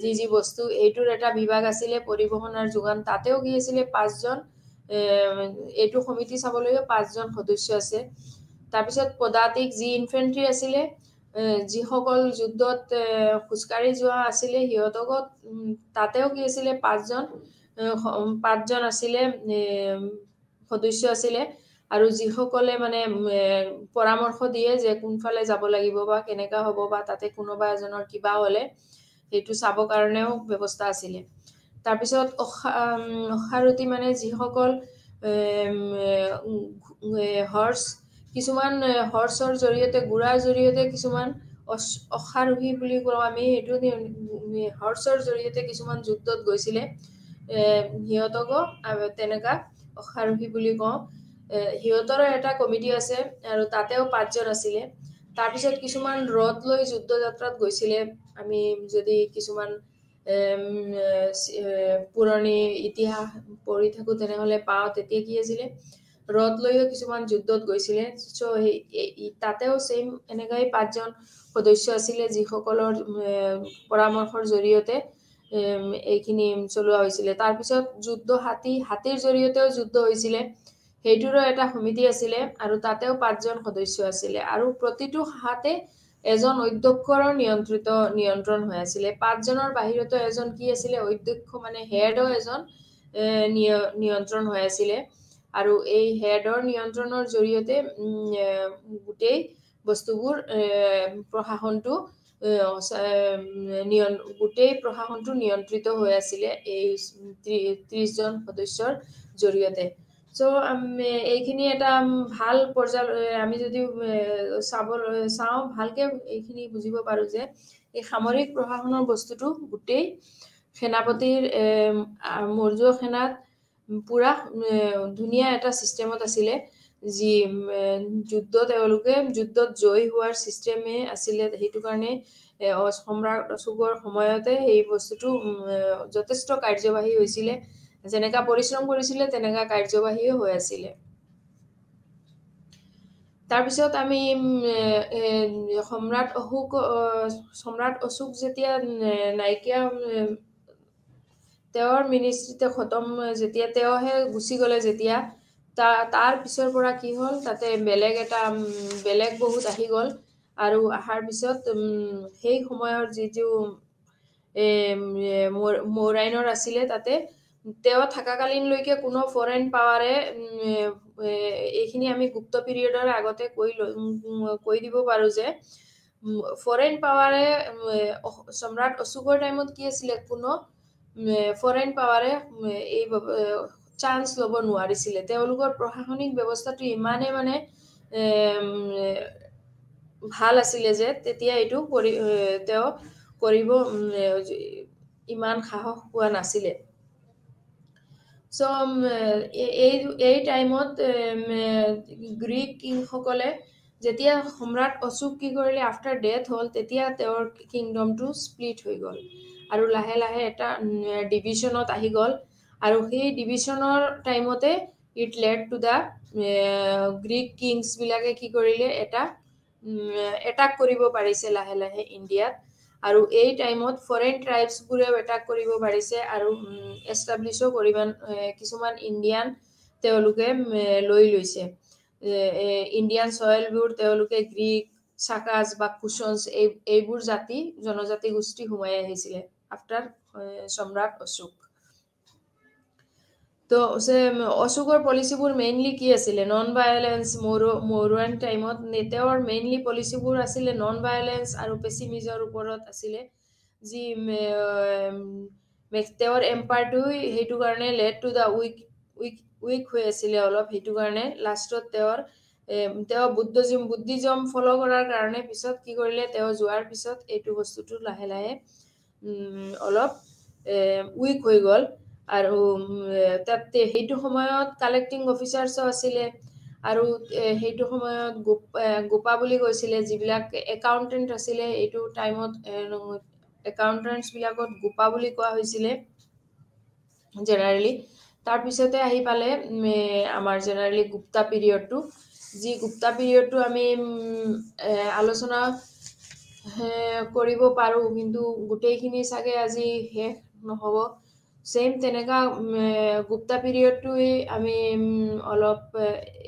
যি বস্তু এইটোৰ এটা বিভাগ আছিলে পৰিবহন আৰু যোগান তাতেও কি আছিলে 5 জন এইটো সমিতি চাবলৈ 5 জন সদস্য আছে তাৰপিছত পদাতিক যি ইনফেন্ট্ৰি আছিলে যিসকল যুদ্ধত খোজকাঢ়ি যোৱা আছিলে সিহঁতক তাতেও কি আছিলে 5 জন আছিলে সদস্য আছিলে আৰু যিসকলে মানে পৰামৰ্শ দিয়ে যে কোনফালে যাব লাগিব বা কেনেকা হ'ব বা তাতে কোনোবা এজনৰ কিবা হলে সেইটো চাব কাৰণেও ব্যৱস্থা আছিলে তাৰপিছত অশ্বাৰোহী মানে যিসকল হৰ্স কিছুমান হৰ্সৰ জৰিয়তে গুৰাৰ জৰিয়তে কিছুমান অশ্বাৰোহী বুলি কওঁ আমি সেইটো হৰ্সৰ জৰিয়তে কিছুমান যুদ্ধত গৈছিলে সিহঁতকো তেনেকা অশ্বাৰোহী বুলি কওঁ সিহঁতৰো এটা কমিটি আছে আৰু তাতেও 5 জন আছিলে তাৰপিছত কিছুমান ৰথ লৈ যুদ্ধ যাত্ৰাত গৈছিলে আমি যদি কিছুমান পুৰণি ইতিহাস পঢ়ি থাকো তেনেহলে পাওঁ তেতিয়া কি আছিলে ৰথ লৈও কিছুমান যুদ্ধত গৈছিলে সো তাতেও সেম এনেকৈ 5 জন সদস্য আছিলে যিসকলৰ পৰামৰ্শৰ জৰিয়তে এইখিনি চলোৱা হৈছিল তাৰপিছত যুদ্ধ হাতীৰ জৰিয়তেও যুদ্ধ হৈছিল সেইটোৰো এটা সমিতি আছিলে আৰু তাতেও 5 জন সদস্য আছিলে আৰু প্ৰতিটো হাতে এজন অধ্যক্ষৰ নিয়ন্ত্ৰণ হৈ আছিল 5 জনৰ বাহিৰতো এজন কি আছিল অধ্যক্ষ মানে হেডও এজন নিয়ন্ত্ৰণ হৈ আছিল আৰু এই হেডৰ নিয়ন্ত্ৰণৰ জৰিয়তে গোটেই বস্তুবোৰ প্ৰশাসনটো গোটেই প্ৰশাসনটো নিয়ন্ত্ৰিত হৈ আছিল এই 30 জন সদস্যৰ জৰিয়তে সো এইখিনি এটা ভাল পৰ্যায় আমি যদি চাওঁ ভালকে এইখিনি বুজিব পাৰো যে এই সামৰিক প্ৰশাসনৰ বস্তুটো গোটেই সেনাপতিৰ মৌৰ্য সেনাত পুৰা ধুনীয়া এটা সিস্টেমত আছিলে যি তেওঁলোকে যুদ্ধত জয় হোৱাৰ সিস্টেমে আছিলে সেইটো কাৰণে সম্ৰাট অশোকৰ সময়তে এই বস্তুটো যথেষ্ট কাৰ্যবাহী হৈছিল যেনেকা পৰিশ্ৰম কৰিছিলে তেনেকা কাৰ্যবাহীও হৈ আছিল তাৰপিছত আমি সম্ৰাট অশোক যেতিয়া নাইকিয়া তেওঁৰ মিনিষ্ট্ৰীতে খতম যেতিয়া তেওঁহে গুচি গলে যেতিয়া তাৰ পিছৰ পৰা কি হ'ল তাতে বেলেগ বহুত আহি গল আৰু আহাৰ পিছত সেই সময়ৰ যিটো মৌৰাইনৰ আছিলে তাতে তেওঁ থাকাকালীনলৈকে কোনো ফৰেন পাৱাৰে এইখিনি আমি গুপ্ত পিৰিয়ডৰ আগতে কৈ দিব পাৰো যে ফৰেন পাৱাৰে সম্ৰাট অশোকৰ টাইমত কি আছিলে কোনো ফৰেন পাৱাৰে এই চান্স ল'ব নোৱাৰিছিলে তেওঁলোকৰ প্ৰশাসনিক ব্যৱস্থাটো ইমানে মানে ভাল আছিলে যে তেতিয়া এইটো তেওঁ কৰিব ইমান সাহস পোৱা নাছিলে সো এই টাইমত গ্ৰীক কিংসকলে যেতিয়া সম্ৰাট অশোক কি কৰিলে আফটাৰ ডেথ হ'ল তেতিয়া তেওঁৰ কিংডমটো স্প্লিট হৈ গ'ল আৰু লাহে লাহে এটা ডিভিজনত আহি গ'ল আৰু সেই ডিভিজনৰ টাইমতে it led to the Greek kings বিলাকে কি কৰিলে এটা এটাক কৰিব পাৰিছে লাহে লাহে ইণ্ডিয়াত আৰু এই টাইমত ফৰেন ট্ৰাইবছবোৰেও এটাক কৰিব পাৰিছে আৰু এষ্টাব্লিছো কৰিব কিছুমান ইণ্ডিয়ান তেওঁলোকে লৈ লৈছে ইণ্ডিয়ান সয়েলবোৰ তেওঁলোকে গ্ৰীক সাকাজ বা কুশনছ এইবোৰ জাতি জনজাতি গোষ্ঠী সোমাই আহিছিলে আফটাৰ সম্ৰাট অশোক তো অশোকৰ পলিচিবোৰ মেইনলি কি আছিলে নন ভায়োলেন্স মৰুৱান টাইমত তেওঁৰ মেইনলি পলিচিবোৰ আছিলে নন ভায়োলেন্স আৰু পেচিমিজৰ ওপৰত আছিলে যি তেওঁৰ এম্পায়াৰটো সেইটো কাৰণে লেড টু দা উইক হৈ আছিলে অলপ সেইটো কাৰণে লাষ্টত তেওঁ বুদ্ধিজম ফলো কৰাৰ কাৰণে পিছত কি কৰিলে তেওঁ যোৱাৰ পিছত এইটো বস্তুটো লাহে লাহে অলপ উইক হৈ গ'ল আৰু তাতে সেইটো সময়ত কালেক্টিং অফিচাৰ্ছো আছিলে আৰু সেইটো সময়ত গোপা বুলি কৈছিলে যিবিলাক একাউণ্টেণ্ট আছিলে এইটো টাইমত একাউণ্টেণ্টছ বিলাকত গোপা বুলি কোৱা হৈছিলে জেনেৰেলি তাৰপিছতে আহি পালে আমাৰ জেনেৰেলি গুপ্তা পিৰিয়ডটো যি গুপ্তা পিৰিয়ডটো আমি আলোচনা কৰিব পাৰোঁ কিন্তু গোটেইখিনি চাগে আজি শেষ নহ'ব সেম তেনেকা গুপ্তা পিৰিয়ডটোৱে আমি অলপ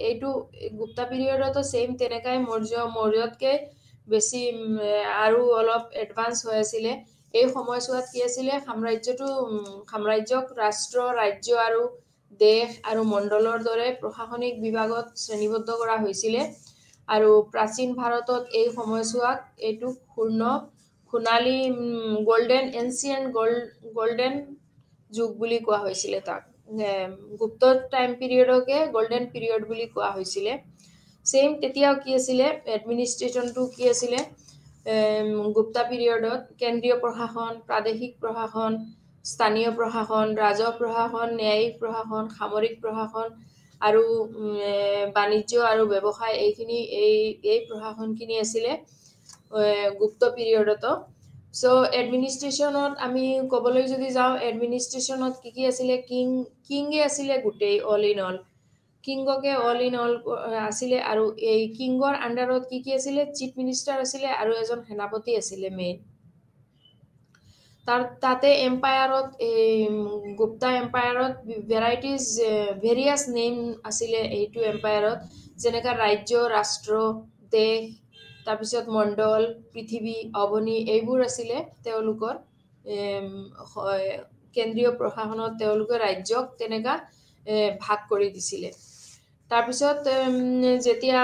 এইটো গুপ্তা পিৰিয়ডতো সেম তেনেকাই মৌৰ্যতকে বেছি আৰু অলপ এডভান্স হৈ আছিলে এই সময়ছোৱাত কি আছিলে সাম্ৰাজ্যক ৰাষ্ট্ৰ ৰাজ্য আৰু দেশ আৰু মণ্ডলৰ দৰে প্ৰশাসনিক বিভাগত শ্ৰেণীবদ্ধ কৰা হৈছিলে আৰু প্ৰাচীন ভাৰতত এই সময়ছোৱাক এইটো সোণালী গোল্ডেন যুগ বুলি কোৱা হৈছিলে তাক গুপ্ত টাইম পিৰিয়ডকে গোল্ডেন পিৰিয়ড বুলি কোৱা হৈছিলে সেম তেতিয়াও কি আছিলে এডমিনিষ্ট্ৰেশ্যনটো কি আছিলে গুপ্তা পিৰিয়ডত কেন্দ্ৰীয় প্ৰশাসন প্ৰাদেশিক প্ৰশাসন স্থানীয় প্ৰশাসন ৰাজহ প্ৰশাসন ন্যায়িক প্ৰশাসন সামৰিক প্ৰশাসন আৰু বাণিজ্য আৰু ব্যৱসায় এইখিনি এই প্ৰশাসনখিনি আছিলে গুপ্ত পিৰিয়ডতো সো এডমিনিষ্ট্ৰেশ্যনত আমি ক'বলৈ যদি যাওঁ এডমিনিষ্ট্ৰেশ্যনত কি আছিলে কিঙে আছিলে গোটেই অল ইন অল কিংগকে অল ইন অল আছিলে আৰু এই কিংগৰ আণ্ডাৰত কি আছিলে চিফ মিনিষ্টাৰ আছিলে আৰু এজন সেনাপতি আছিলে মেইন তাতে এম্পায়াৰত গুপ্তা এম্পায়াৰত ভেৰিয়াছ নেম আছিলে এইটো এম্পায়াৰত যেনেকা ৰাজ্য ৰাষ্ট্ৰ দেশ তাৰপিছত মণ্ডল পৃথিৱী অৱনী এইবোৰ আছিলে তেওঁলোকৰ কেন্দ্ৰীয় প্ৰশাসনত তেওঁলোকে ৰাজ্যক তেনেকা ভাগ কৰি দিছিলে তাৰপিছত যেতিয়া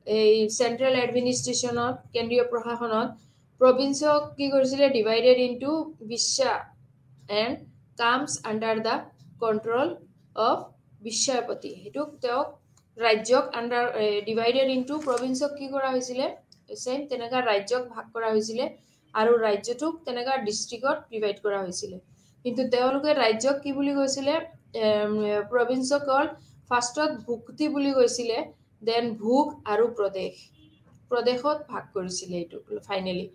এই চেন্ট্ৰেল এডমিনিষ্ট্ৰেশ্যনত কেন্দ্ৰীয় প্ৰশাসনত প্ৰভিন্সক কি কৰিছিলে ডিভাইডেড ইনটু বিশ্বা এণ্ড কামছ আণ্ডাৰ দ্য কণ্ট্ৰল অফ বিশ্বপতি সেইটোক তেওঁক ৰাজ্যক আণ্ডাৰ ডিভাইডেড ইনটু প্ৰভিন্সক কি কৰা হৈছিলে সেম তেনেকা ৰাজ্যক ভাগ কৰা হৈছিলে আৰু ৰাজ্যটোক তেনেকা ডিষ্ট্ৰিক্টত ডিভাইড কৰা হৈছিলে কিন্তু তেওঁলোকে ৰাজ্যক কি বুলি কৈছিলে প্ৰভিন্সক ফাৰ্ষ্টত ভুক্তি বুলি কৈছিলে দেন ভোগ আৰু প্ৰদেশত ভাগ কৰিছিলে এইটো ফাইনেলি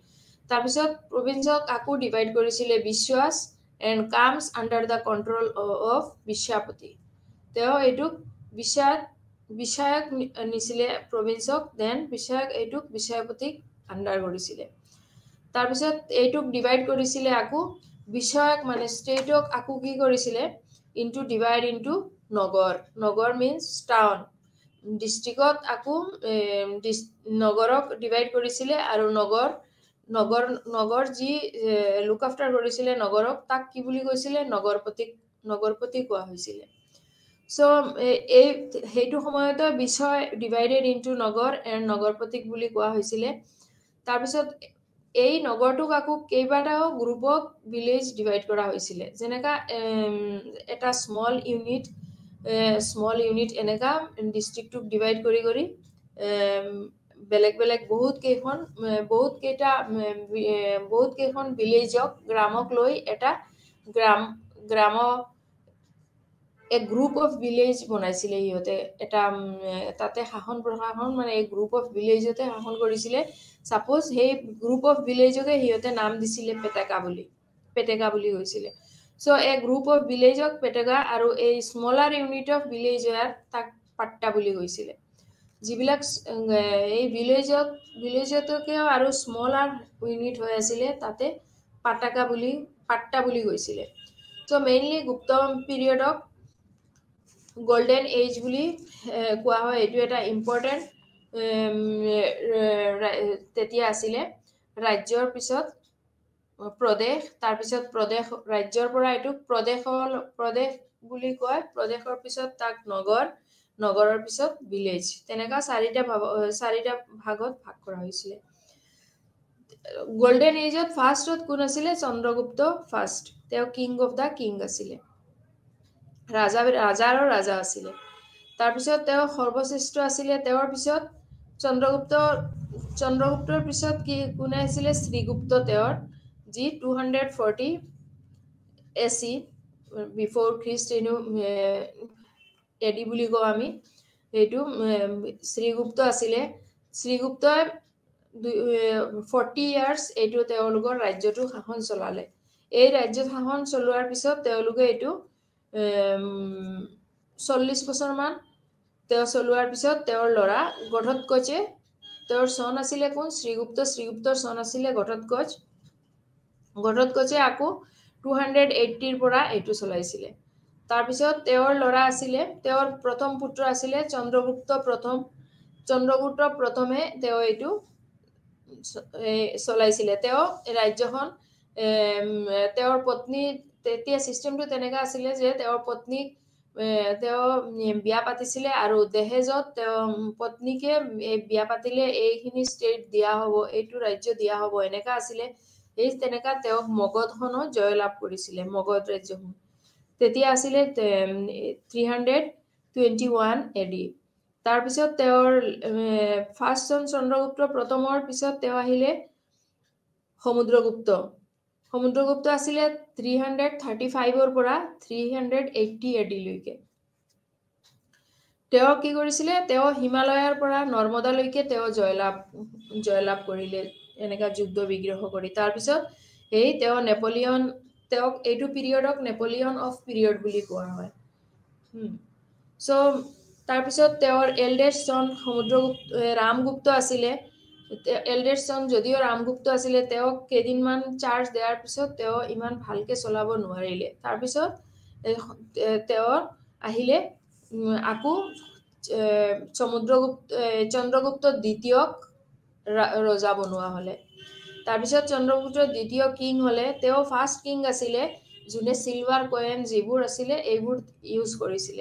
তাৰপিছত প্ৰভিন্সক আকৌ ডিভাইড কৰিছিলে বিশ্বাস এণ্ড কামছ under the control of Biswapati তেওঁ এইটোক বিষয়াক নিছিলে প্ৰভিন্সক দেন এইটোক বিষয়পতিক আণ্ডাৰ কৰিছিলে তাৰপিছত এইটোক ডিভাইড কৰিছিলে আকৌ বিষয়ক মানে ষ্টেটক আকৌ কি কৰিছিলে ডিভাইড ইনটু নগৰ মিন্স টাউন ডিষ্ট্ৰিক্টত আকৌ নগৰক ডিভাইড কৰিছিলে আৰু নগৰ যি লুক আফটাৰ কৰিছিলে নগৰক তাক কি বুলি কৈছিলে নগৰপতি কোৱা হৈছিলে সো সেইটো সময়তে বিষয় ডিভাইডেড ইনটু নগৰ এণ্ড নগৰপতিক বুলি কোৱা হৈছিলে তাৰপিছত এই নগৰটোক আকৌ কেইবাটাও গ্ৰুপক ভিলেজ ডিভাইড কৰা হৈছিলে যেনেকা এটা স্মল ইউনিট এনেকা ডিষ্ট্ৰিক্টটোক ডিভাইড কৰি বেলেগ বহুত কেইখন ভিলেজক গ্ৰামক লৈ এটা গ্ৰুপ অফ ভিলেজ বনাইছিলে সিহঁতে এটা তাতে শাসন প্ৰশাসন মানে এই গ্ৰুপ অফ ভিলেজতে শাসন কৰিছিলে সাপোজ সেই গ্ৰুপ অফ ভিলেজকে সিহঁতে নাম দিছিলে পেটেকা বুলি কৈছিলে So a group of village Petaga আৰু a smaller unit of villager তাক পাট্টা বুলি কৈছিলে যিবিলাক এই ভিলেজতকেও আৰু স্মলাৰ ইউনিট হৈ আছিলে তাতে পাট্টা বুলি কৈছিলে সো মেইনলি গুপ্ত পিৰিয়ডক গোল্ডেন এজ বুলি কোৱা হয় এটো এটা ইম্পৰ্টেন্ট তেতিয়া আছিলে ৰাজ্যৰ পিছত প্ৰদেশ তাৰ পিছত প্ৰদেশ ৰাজ্যৰ পৰা এটো প্ৰদেশ বুলি কয় প্ৰদেশৰ পিছত তাক নগৰৰ পিছত ভিলেজ তেনেকা চাৰিটা ভাগত ভাগ কৰা হৈছিল গোল্ডেন এজত ফাৰ্ষ্টত কোন আছিল চন্দ্ৰগুপ্ত ফাৰ্ষ্ট তেওঁ কিং অফ দা কিং আছিল ৰাজা আছিল তাৰ পিছত তেওঁ সৰ্বশ্ৰেষ্ঠ আছিল তেওঁৰ পিছত চন্দ্ৰগুপ্তৰ পিছত কি কোন আছিল শ্ৰীগুপ্ত তেওঁৰ যি 240 AC বিফৰ খ্ৰিষ্ট এডি বুলি কও আমি এইটো শ্ৰীগুপ্ত আছিলে শ্ৰীগুপ্তই 40 ইয়াৰ্স এইটো তেওঁলোকৰ ৰাজ্যটো শাসন চলালে এই ৰাজ্য শাসন চলোৱাৰ পিছত তেওঁলোকে এইটো 40 বছৰ মান তেওঁ চলোৱাৰ পিছত তেওঁৰ লৰা গঢ়তকচে তেওঁৰ সন আছিল কোন শ্ৰীগুপ্তৰ সন আছিল গঢ়তকচে আকৌ 280 ৰ পৰা এইটো চলাইছিলে তাৰ পিছত তেওঁৰ লৰা আছিল তেওঁৰ প্ৰথম পুত্ৰ আছিল চন্দ্ৰগুপ্ত প্ৰথমে তেওঁ এইটো চলাইছিলে তেওঁ ৰাজ্যখন তেওঁৰ পত্নী তেতিয়া সিস্টেমটো তেনেকা আছিল যে তেওঁৰ পত্নী তেওঁ বিয়া পাতিছিলে আৰু দেহেজত তেওঁ পত্নীকে বিয়া পাতিলে এইখিনি ষ্টেট দিয়া হ'ব এইটো ৰাজ্য দিয়া হ'ব এনেকা আছিল এই তেনেকা তেওঁ মগধখনো জয়লাভ কৰিছিলে মগধ ৰাজ্যখন তেতিয়া আছিল 321 এডি তাৰ পিছত তেওঁৰ ফাৰ্ষ্ট জন চন্দ্ৰগুপ্ত প্ৰথমৰ পিছত তেওঁ আহিলে সমুদ্ৰগুপ্ত আছিল 335 ৰ পৰা 380 এডি লৈকে তেওঁ কি কৰিছিলে তেওঁ হিমালয়ৰ পৰা নৰ্মদা লৈকে তেওঁ জয়লাভ কৰিলে এনেকা যুদ্ধ বিগ্ৰহ কৰি তাৰ পিছত এই তেওঁ নেপোলিয়ন তেওঁ এইটো পিৰিয়ডক নেপোলিয়ন অফ পিৰিয়ড বুলি কোৱা হয় সো তাৰ পিছত তেওঁৰ এল্ডেষ্ট জন ৰামগুপ্ত আছিল এল্ডেষ্ট জন যদিও ৰামগুপ্ত আছিল তেওঁ কেদিনমান চাৰ্জ দিয়াৰ পিছত তেওঁ ইমান ভালকে চলাব নোৱাৰিলে তাৰ পিছত তেওঁ আহিলে আকৌ চন্দ্ৰগুপ্ত দ্বিতীয়ক ৰজা বনোৱা হলে তাৰ পিছত চন্দ্ৰগুপ্ত দ্বিতীয় কিং হলে তেওঁ ফাৰ্ষ্ট কিং আছিল যোনে সিলভাৰ কয়েন যিবোৰ আছিল এইবোৰ ইউজ কৰিছিল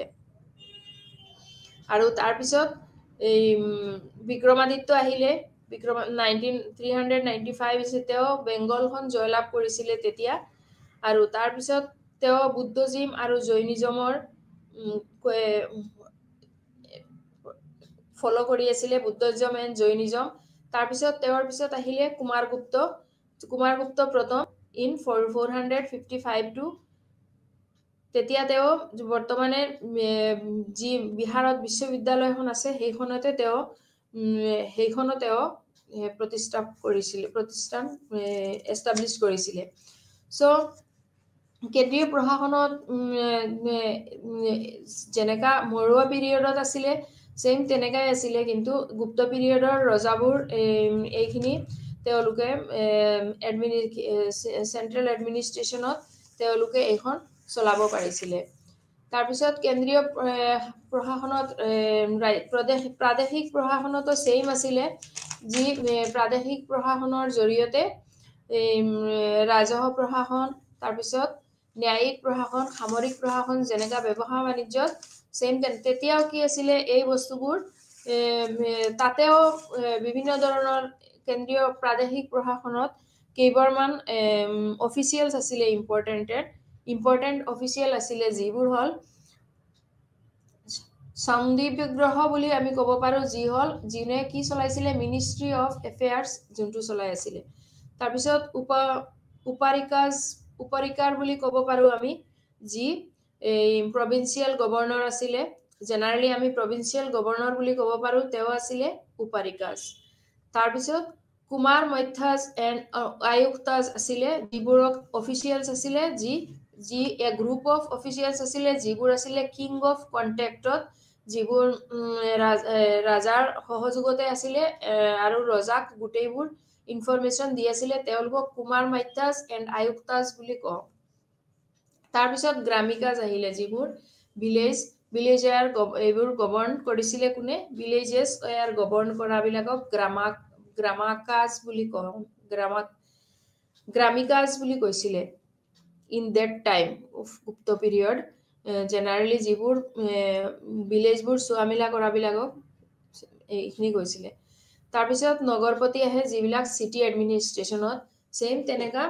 আৰু তাৰ পিছত এই বিক্ৰমাদিত্য আহিলে 395 তেওঁ বেংগলখন জয়লাভ কৰিছিল তেতিয়া আৰু তাৰ পিছত তেওঁ বুদ্ধজিম আৰু জৈনিজমৰ ফলো কৰি আছিল বুদ্ধজম এণ্ড জৈনিজম তাৰ পিছত তেওঁৰ পিছত আহিলে কুমাৰগুপ্ত প্ৰথম ইন 455 টু তেতিয়া তেওঁ বৰ্তমানে যি বিহাৰত বিশ্ববিদ্যালয়খন আছে সেইখনতে তেওঁ প্ৰতিষ্ঠান এষ্টাবলিশ কৰিছিল সো কেন্দ্ৰীয় প্ৰশাসনত যেনেকা মৰুৱা পিৰিয়ডত আছিল সেম তেনেকাই আছিল কিন্তু গুপ্ত পিৰিয়ডৰ ৰজাবোৰ এইখিনি তেওঁলোকে সেন্ট্ৰেল এডমিনিষ্ট্ৰেচনত তেওঁলোকে এখন চলাব পাৰিছিল তাৰ পিছত কেন্দ্ৰীয় প্ৰশাসনত প্ৰাদেশিক প্ৰশাসনতো সেম আছিল যি প্ৰাদেশিক প্ৰশাসনৰ জৰিয়তে ৰাজহ প্ৰশাসন তাৰ পিছত ন্যায়িক প্ৰশাসন সামৰিক প্ৰশাসন যেনেকা ব্যৱসায় বাণিজ্যত সেম তেতিয়াও কি আছিল এই বস্তুবোৰ তাতেও বিভিন্ন ধৰণৰ কেন্দ্ৰীয় প্ৰাদেশিক প্ৰশাসনত কেইবাৰমান অফিচিয়েলছ আছিল ইম্পৰ্টেন্ট অফিচিয়েল আছিল যিবোৰ হল সন্দীপগ্ৰহ বুলি আমি ক'ব পাৰো যি হল যিনে কি চলাইছিল মিনিষ্ট্ৰি অফ এফেয়াৰ্স যোনটো চলাই আছিল তাৰ পিছত উপৰিকাৰ বুলি ক'ব পাৰো আমি যি এই প্ৰভিন্সিয়েল গভৰ্ণৰ আছিল জেনাৰেলি আমি প্ৰভিন্সিয়েল গভৰ্ণৰ বুলি ক'ব পাৰো তেওঁ আছিল উপৰিকাস তাৰ পিছত কুমাৰ মধ্যাজ এণ্ড আয়ুক্তাজ আছিল যিবোৰক অফিচিয়েলছ আছিল যি যি এ গ্ৰুপ অফ অফিচিয়েলছ আছিলে যিবোৰ আছিলে কিং অফ কণ্টেক্টত যিবোৰ ৰাজাৰ সহযোগতে আছিলে আৰু ৰজাক গোটেইবোৰ ইনফৰমেশ্যন দি আছিলে তেওঁলোকক কুমাৰ মাত্যাজ এণ্ড আয়ুক্তাজ বুলি কওঁ তাৰপিছত গ্ৰামিকাজ আহিলে যিবোৰ ভিলেজ এইবোৰ গভৰ্ণ কৰিছিলে কোনে ভিলেজেছ গভৰ্ণ কৰাবিলাকক গ্ৰামাকাজ বুলি কওঁ গ্ৰামিকাজ বুলি কৈছিলে in that time of Gupta period generally যিবোৰ ভিলেজবোৰ চোৱা মিলা কৰাবিলাকক এইখিনি কৈছিলে তাৰপিছত নগৰপতি আহে যিবিলাক চিটি এডমিনিষ্ট্ৰেশ্যনত সেম তেনেকা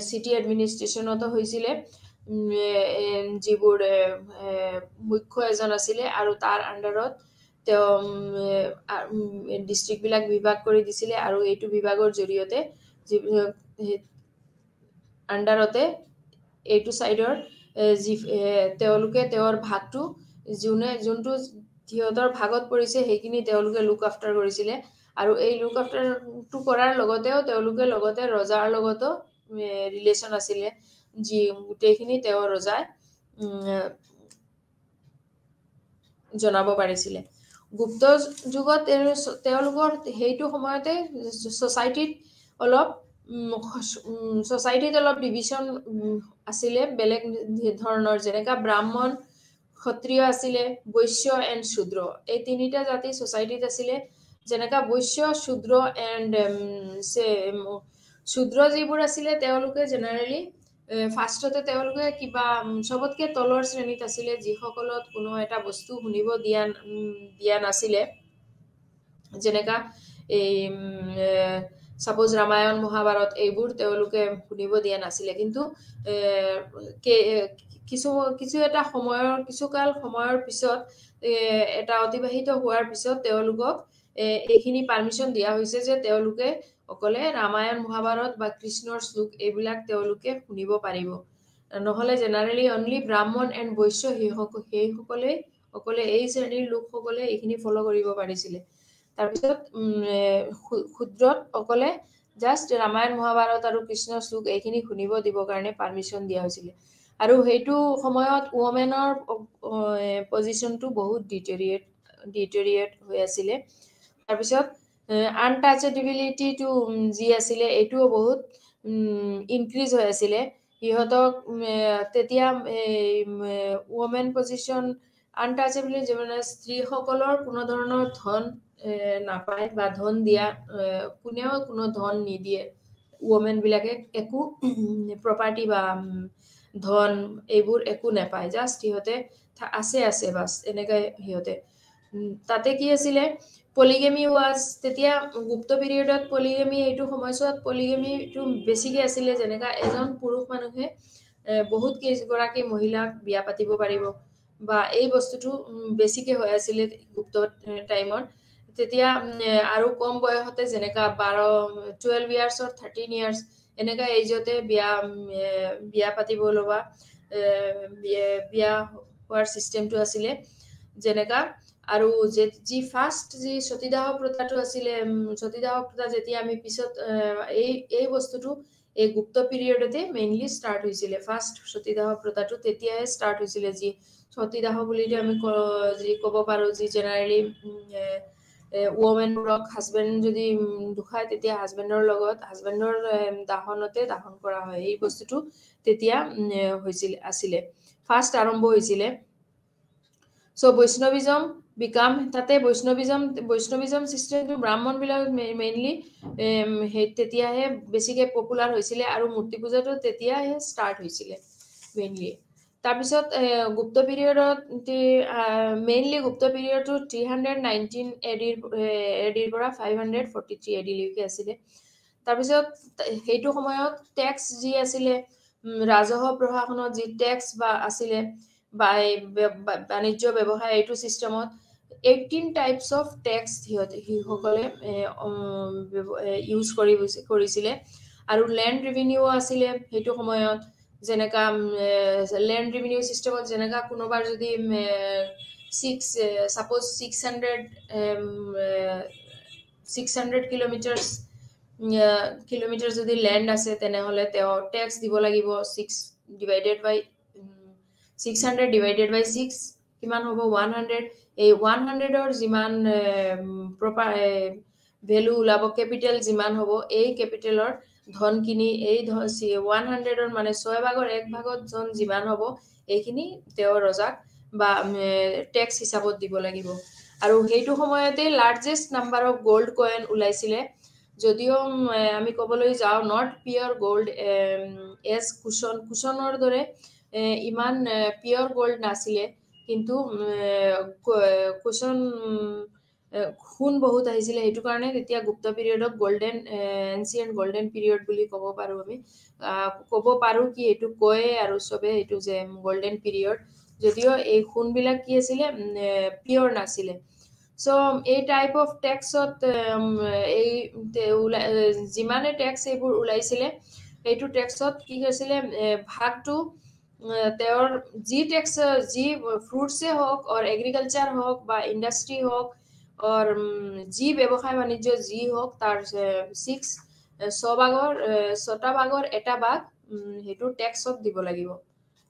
চিটি এডমিনিষ্ট্ৰেশ্যনতো হৈছিলে যিবোৰ মুখ্য এজন আছিলে আৰু তাৰ আণ্ডাৰত তেওঁ ডিষ্ট্ৰিক্টবিলাক বিভাগ কৰি দিছিলে আৰু এইটো বিভাগৰ জৰিয়তে আণ্ডাৰতে এইটো চাইডৰ তেওঁলোকে তেওঁৰ ভাগটো যোনটো সিহঁতৰ ভাগত পৰিছে সেইখিনি তেওঁলোকে লুক আফটাৰ কৰিছিলে আৰু এই লুক আফটাৰটো কৰাৰ লগতেও তেওঁলোকে লগতে ৰজাৰ লগতো ৰিলেশ্যন আছিলে যি গোটেইখিনি তেওঁ ৰজাই জনাব পাৰিছিলে গুপ্ত যুগত তেওঁলোকৰ সেইটো সময়তে ছ'চাইটিত অলপ ডিভিশ্যন আছিলে বেলেগ ধৰণৰ যেনেকা ব্ৰাহ্মণ ক্ষত্ৰিয় আছিলে বৈশ্য এণ্ড শূদ্ৰ এই তিনিটা জাতি ছ'চাইটিত আছিলে যেনেকা বৈশ্য শূদ্ৰ এণ্ড শূদ্ৰ যিবোৰ আছিলে তেওঁলোকে জেনেৰেলি ফাৰ্ষ্টতে তেওঁলোকে কিবা চবতকে তলৰ শ্ৰেণীত আছিলে যিসকলত কোনো এটা বস্তু শুনিব দিয়া নাছিলে যেনেকা এই সাপোজ ৰামায়ণ মহাভাৰত এইবোৰ তেওঁলোকে শুনিব দিয়া নাছিলে কিন্তু কিছু এটা কিছুকাল সময়ৰ পিছত এটা অতিবাহিত হোৱাৰ পিছত তেওঁলোকক এইখিনি পাৰ্মিশ্যন দিয়া হৈছে যে তেওঁলোকে অকলে ৰামায়ণ মহাভাৰত বা কৃষ্ণৰ শ্লোক এইবিলাক তেওঁলোকে শুনিব পাৰিব নহলে জেনাৰেলি অনলি ব্ৰাহ্মণ এণ্ড বৈশ্য সেইসকলে অকলে এই শ্ৰেণীৰ লোকসকলে এইখিনি ফলো কৰিব পাৰিছিলে তাৰপিছত ক্ষুদ্ৰত অকলে জাষ্ট ৰামায়ণ মহাভাৰত আৰু কৃষ্ণ শ্লোক এইখিনি শুনিব দিবৰ কাৰণে পাৰ্মিশ্যন দিয়া হৈছিলে আৰু সেইটো সময়ত ওমেনৰ পজিশ্যনটো বহুত ডিটেৰিয়েট হৈ আছিলে তাৰপিছত আনটাচেবিলিটিটো যি আছিলে এইটোও বহুত ইনক্ৰিজ হৈ আছিলে সিহঁতক তেতিয়া ওমেন পজিশ্যন আনটাচেবিলিটি মানে স্ত্ৰীসকলৰ কোনো ধৰণৰ ধন নাপায় বা ধন দিয়া কোনেও কোনো ধন নিদিয়ে ওমেন বিলাকে একো প্ৰপাৰ্টি বা ধন এইবোৰ একো নাপায় জাষ্ট সিহঁতে আছে বাছ এনেকৈ সিহঁতে তাতে কি আছিলে পলিগেমি ৱাজ তেতিয়া গুপ্ত পিৰিয়ডত পলিগেমি এইটো সময়ছোৱাত পলিগেমিটো বেছিকৈ আছিলে যেনেকা এজন পুৰুষ মানুহে বহুত কেইগৰাকী মহিলাক বিয়া পাতিব পাৰিব বা এই বস্তুটো বেছিকৈ হৈ আছিলে গুপ্ত টাইমত তেতিয়া আৰু কম বয়সতে যেনেকা 12 ইয়াৰ্ছৰ 13 ইয়াৰ্ছ এনেকা এজতে বিয়া পাতিব লগা বিয়া হোৱাৰ চিষ্টেমটো আছিলে যেনেকা আৰু যি ফাৰ্ষ্ট যি সতীদাহ প্ৰথাটো আছিলে সতীদাহ প্ৰথা যেতিয়া আমি পিছত এই বস্তুটো এই গুপ্ত পিৰিয়ডতে মেইনলি ষ্টাৰ্ট হৈছিলে ফাৰ্ষ্ট সতীদাহ প্ৰথাটো তেতিয়াহে ষ্টাৰ্ট হৈছিলে যি সতীদাহ বুলি আমি যি ক'ব পাৰোঁ যি জেনেৰেলি ওমেনবোৰক হাজবেণ্ড যদি ঢুকায় তেতিয়া হাজবেণ্ডৰ দাহনতে দাহন কৰা হয় এই বস্তুটো তেতিয়া আছিলে ফাৰ্ষ্ট আৰম্ভ হৈছিলে চ' বৈষ্ণৱিজম তাতে বৈষ্ণৱিজম চিষ্টেমটো ব্ৰাহ্মণবিলাক মেইনলি তেতিয়াহে বেছিকৈ পপুলাৰ হৈছিলে আৰু মূৰ্তি পূজাটো তেতিয়াহে ষ্টাৰ্ট হৈছিলে মেইনলি তাৰপিছত গুপ্ত পিৰিয়ডত মেইনলি গুপ্ত পিৰিয়ডটো 319 এডিৰ পৰা 543 এডিলৈকে আছিলে তাৰপিছত সেইটো সময়ত টেক্স যি আছিলে ৰাজহ প্ৰশাসনত যি টেক্স বা আছিলে বা বাণিজ্য ব্যৱসায় এইটো চিষ্টেমত 18 টাইপছ অফ টেক্স সিসকলে ইউজ কৰিছিলে আৰু লেণ্ড ৰেভিনিউ আছিলে সেইটো সময়ত যেনেকা লেণ্ড ৰেভিনিউ চিষ্টেমত যেনেকা কোনোবাৰ যদি সাপোজ 600 কিলোমিটাৰ যদি লেণ্ড আছে তেনেহ'লে তেওঁ টেক্স দিব লাগিব divided by 600 divided by 6 কিমান হ'ব 100 এই 100 ৰ যিমান প্ৰপাৰ ভ্যালু ওলাব ক্যাপিটাল যিমান হ'ব এই ক্যাপিটালৰ ধন কিনি এই 100 ৰ মানে 6 ভাগৰ 1 ভাগত জন যিমান হ'ব এইখিনি তেওঁ ৰজাক বা ট্যাক্স হিচাপত দিব লাগিব আৰু হেইটো সময়তে largest number of gold coin ওলাইছিলে যদিও আমি ক'বলৈ যাওঁ নট পিওর গোল্ড এজ কুশনৰ দৰে ইমান পিওৰ গোল্ড নাছিলে কিন্তু কুশন খুন বহুত আহিছিলে হেতু কাৰণে তেতিয়া গুপ্ত পিৰিয়ডক গোল্ডেন এনসিয়েন্ট গোল্ডেন পিৰিয়ড বুলি ক'ব পাৰো আমি ক'ব পাৰো কি এটো কয় আৰু সবে এটো যে গোল্ডেন পিৰিয়ড যদিও এই খুন বিলাক কি আছিল পিওৰ নাছিলে সো এই টাইপ অফ ট্যাক্সত এই যিমানে ট্যাক্স এইবোৰ ওলাইছিলে এইটো ট্যাক্সত কি হৈছিলে ভাগটো তেওঁৰ জি ট্যাক্স জি ফ্ৰুটসে হওক অৰ এগ্ৰিকালচাৰ হওক বা ইন্ডাস্ট্ৰি হওক और जी व्यवसाय वाणिज्य जी हक तार 6 भागৰ 6টা ভাগৰ এটা ভাগ হেতু ট্যাক্সত দিব লাগিব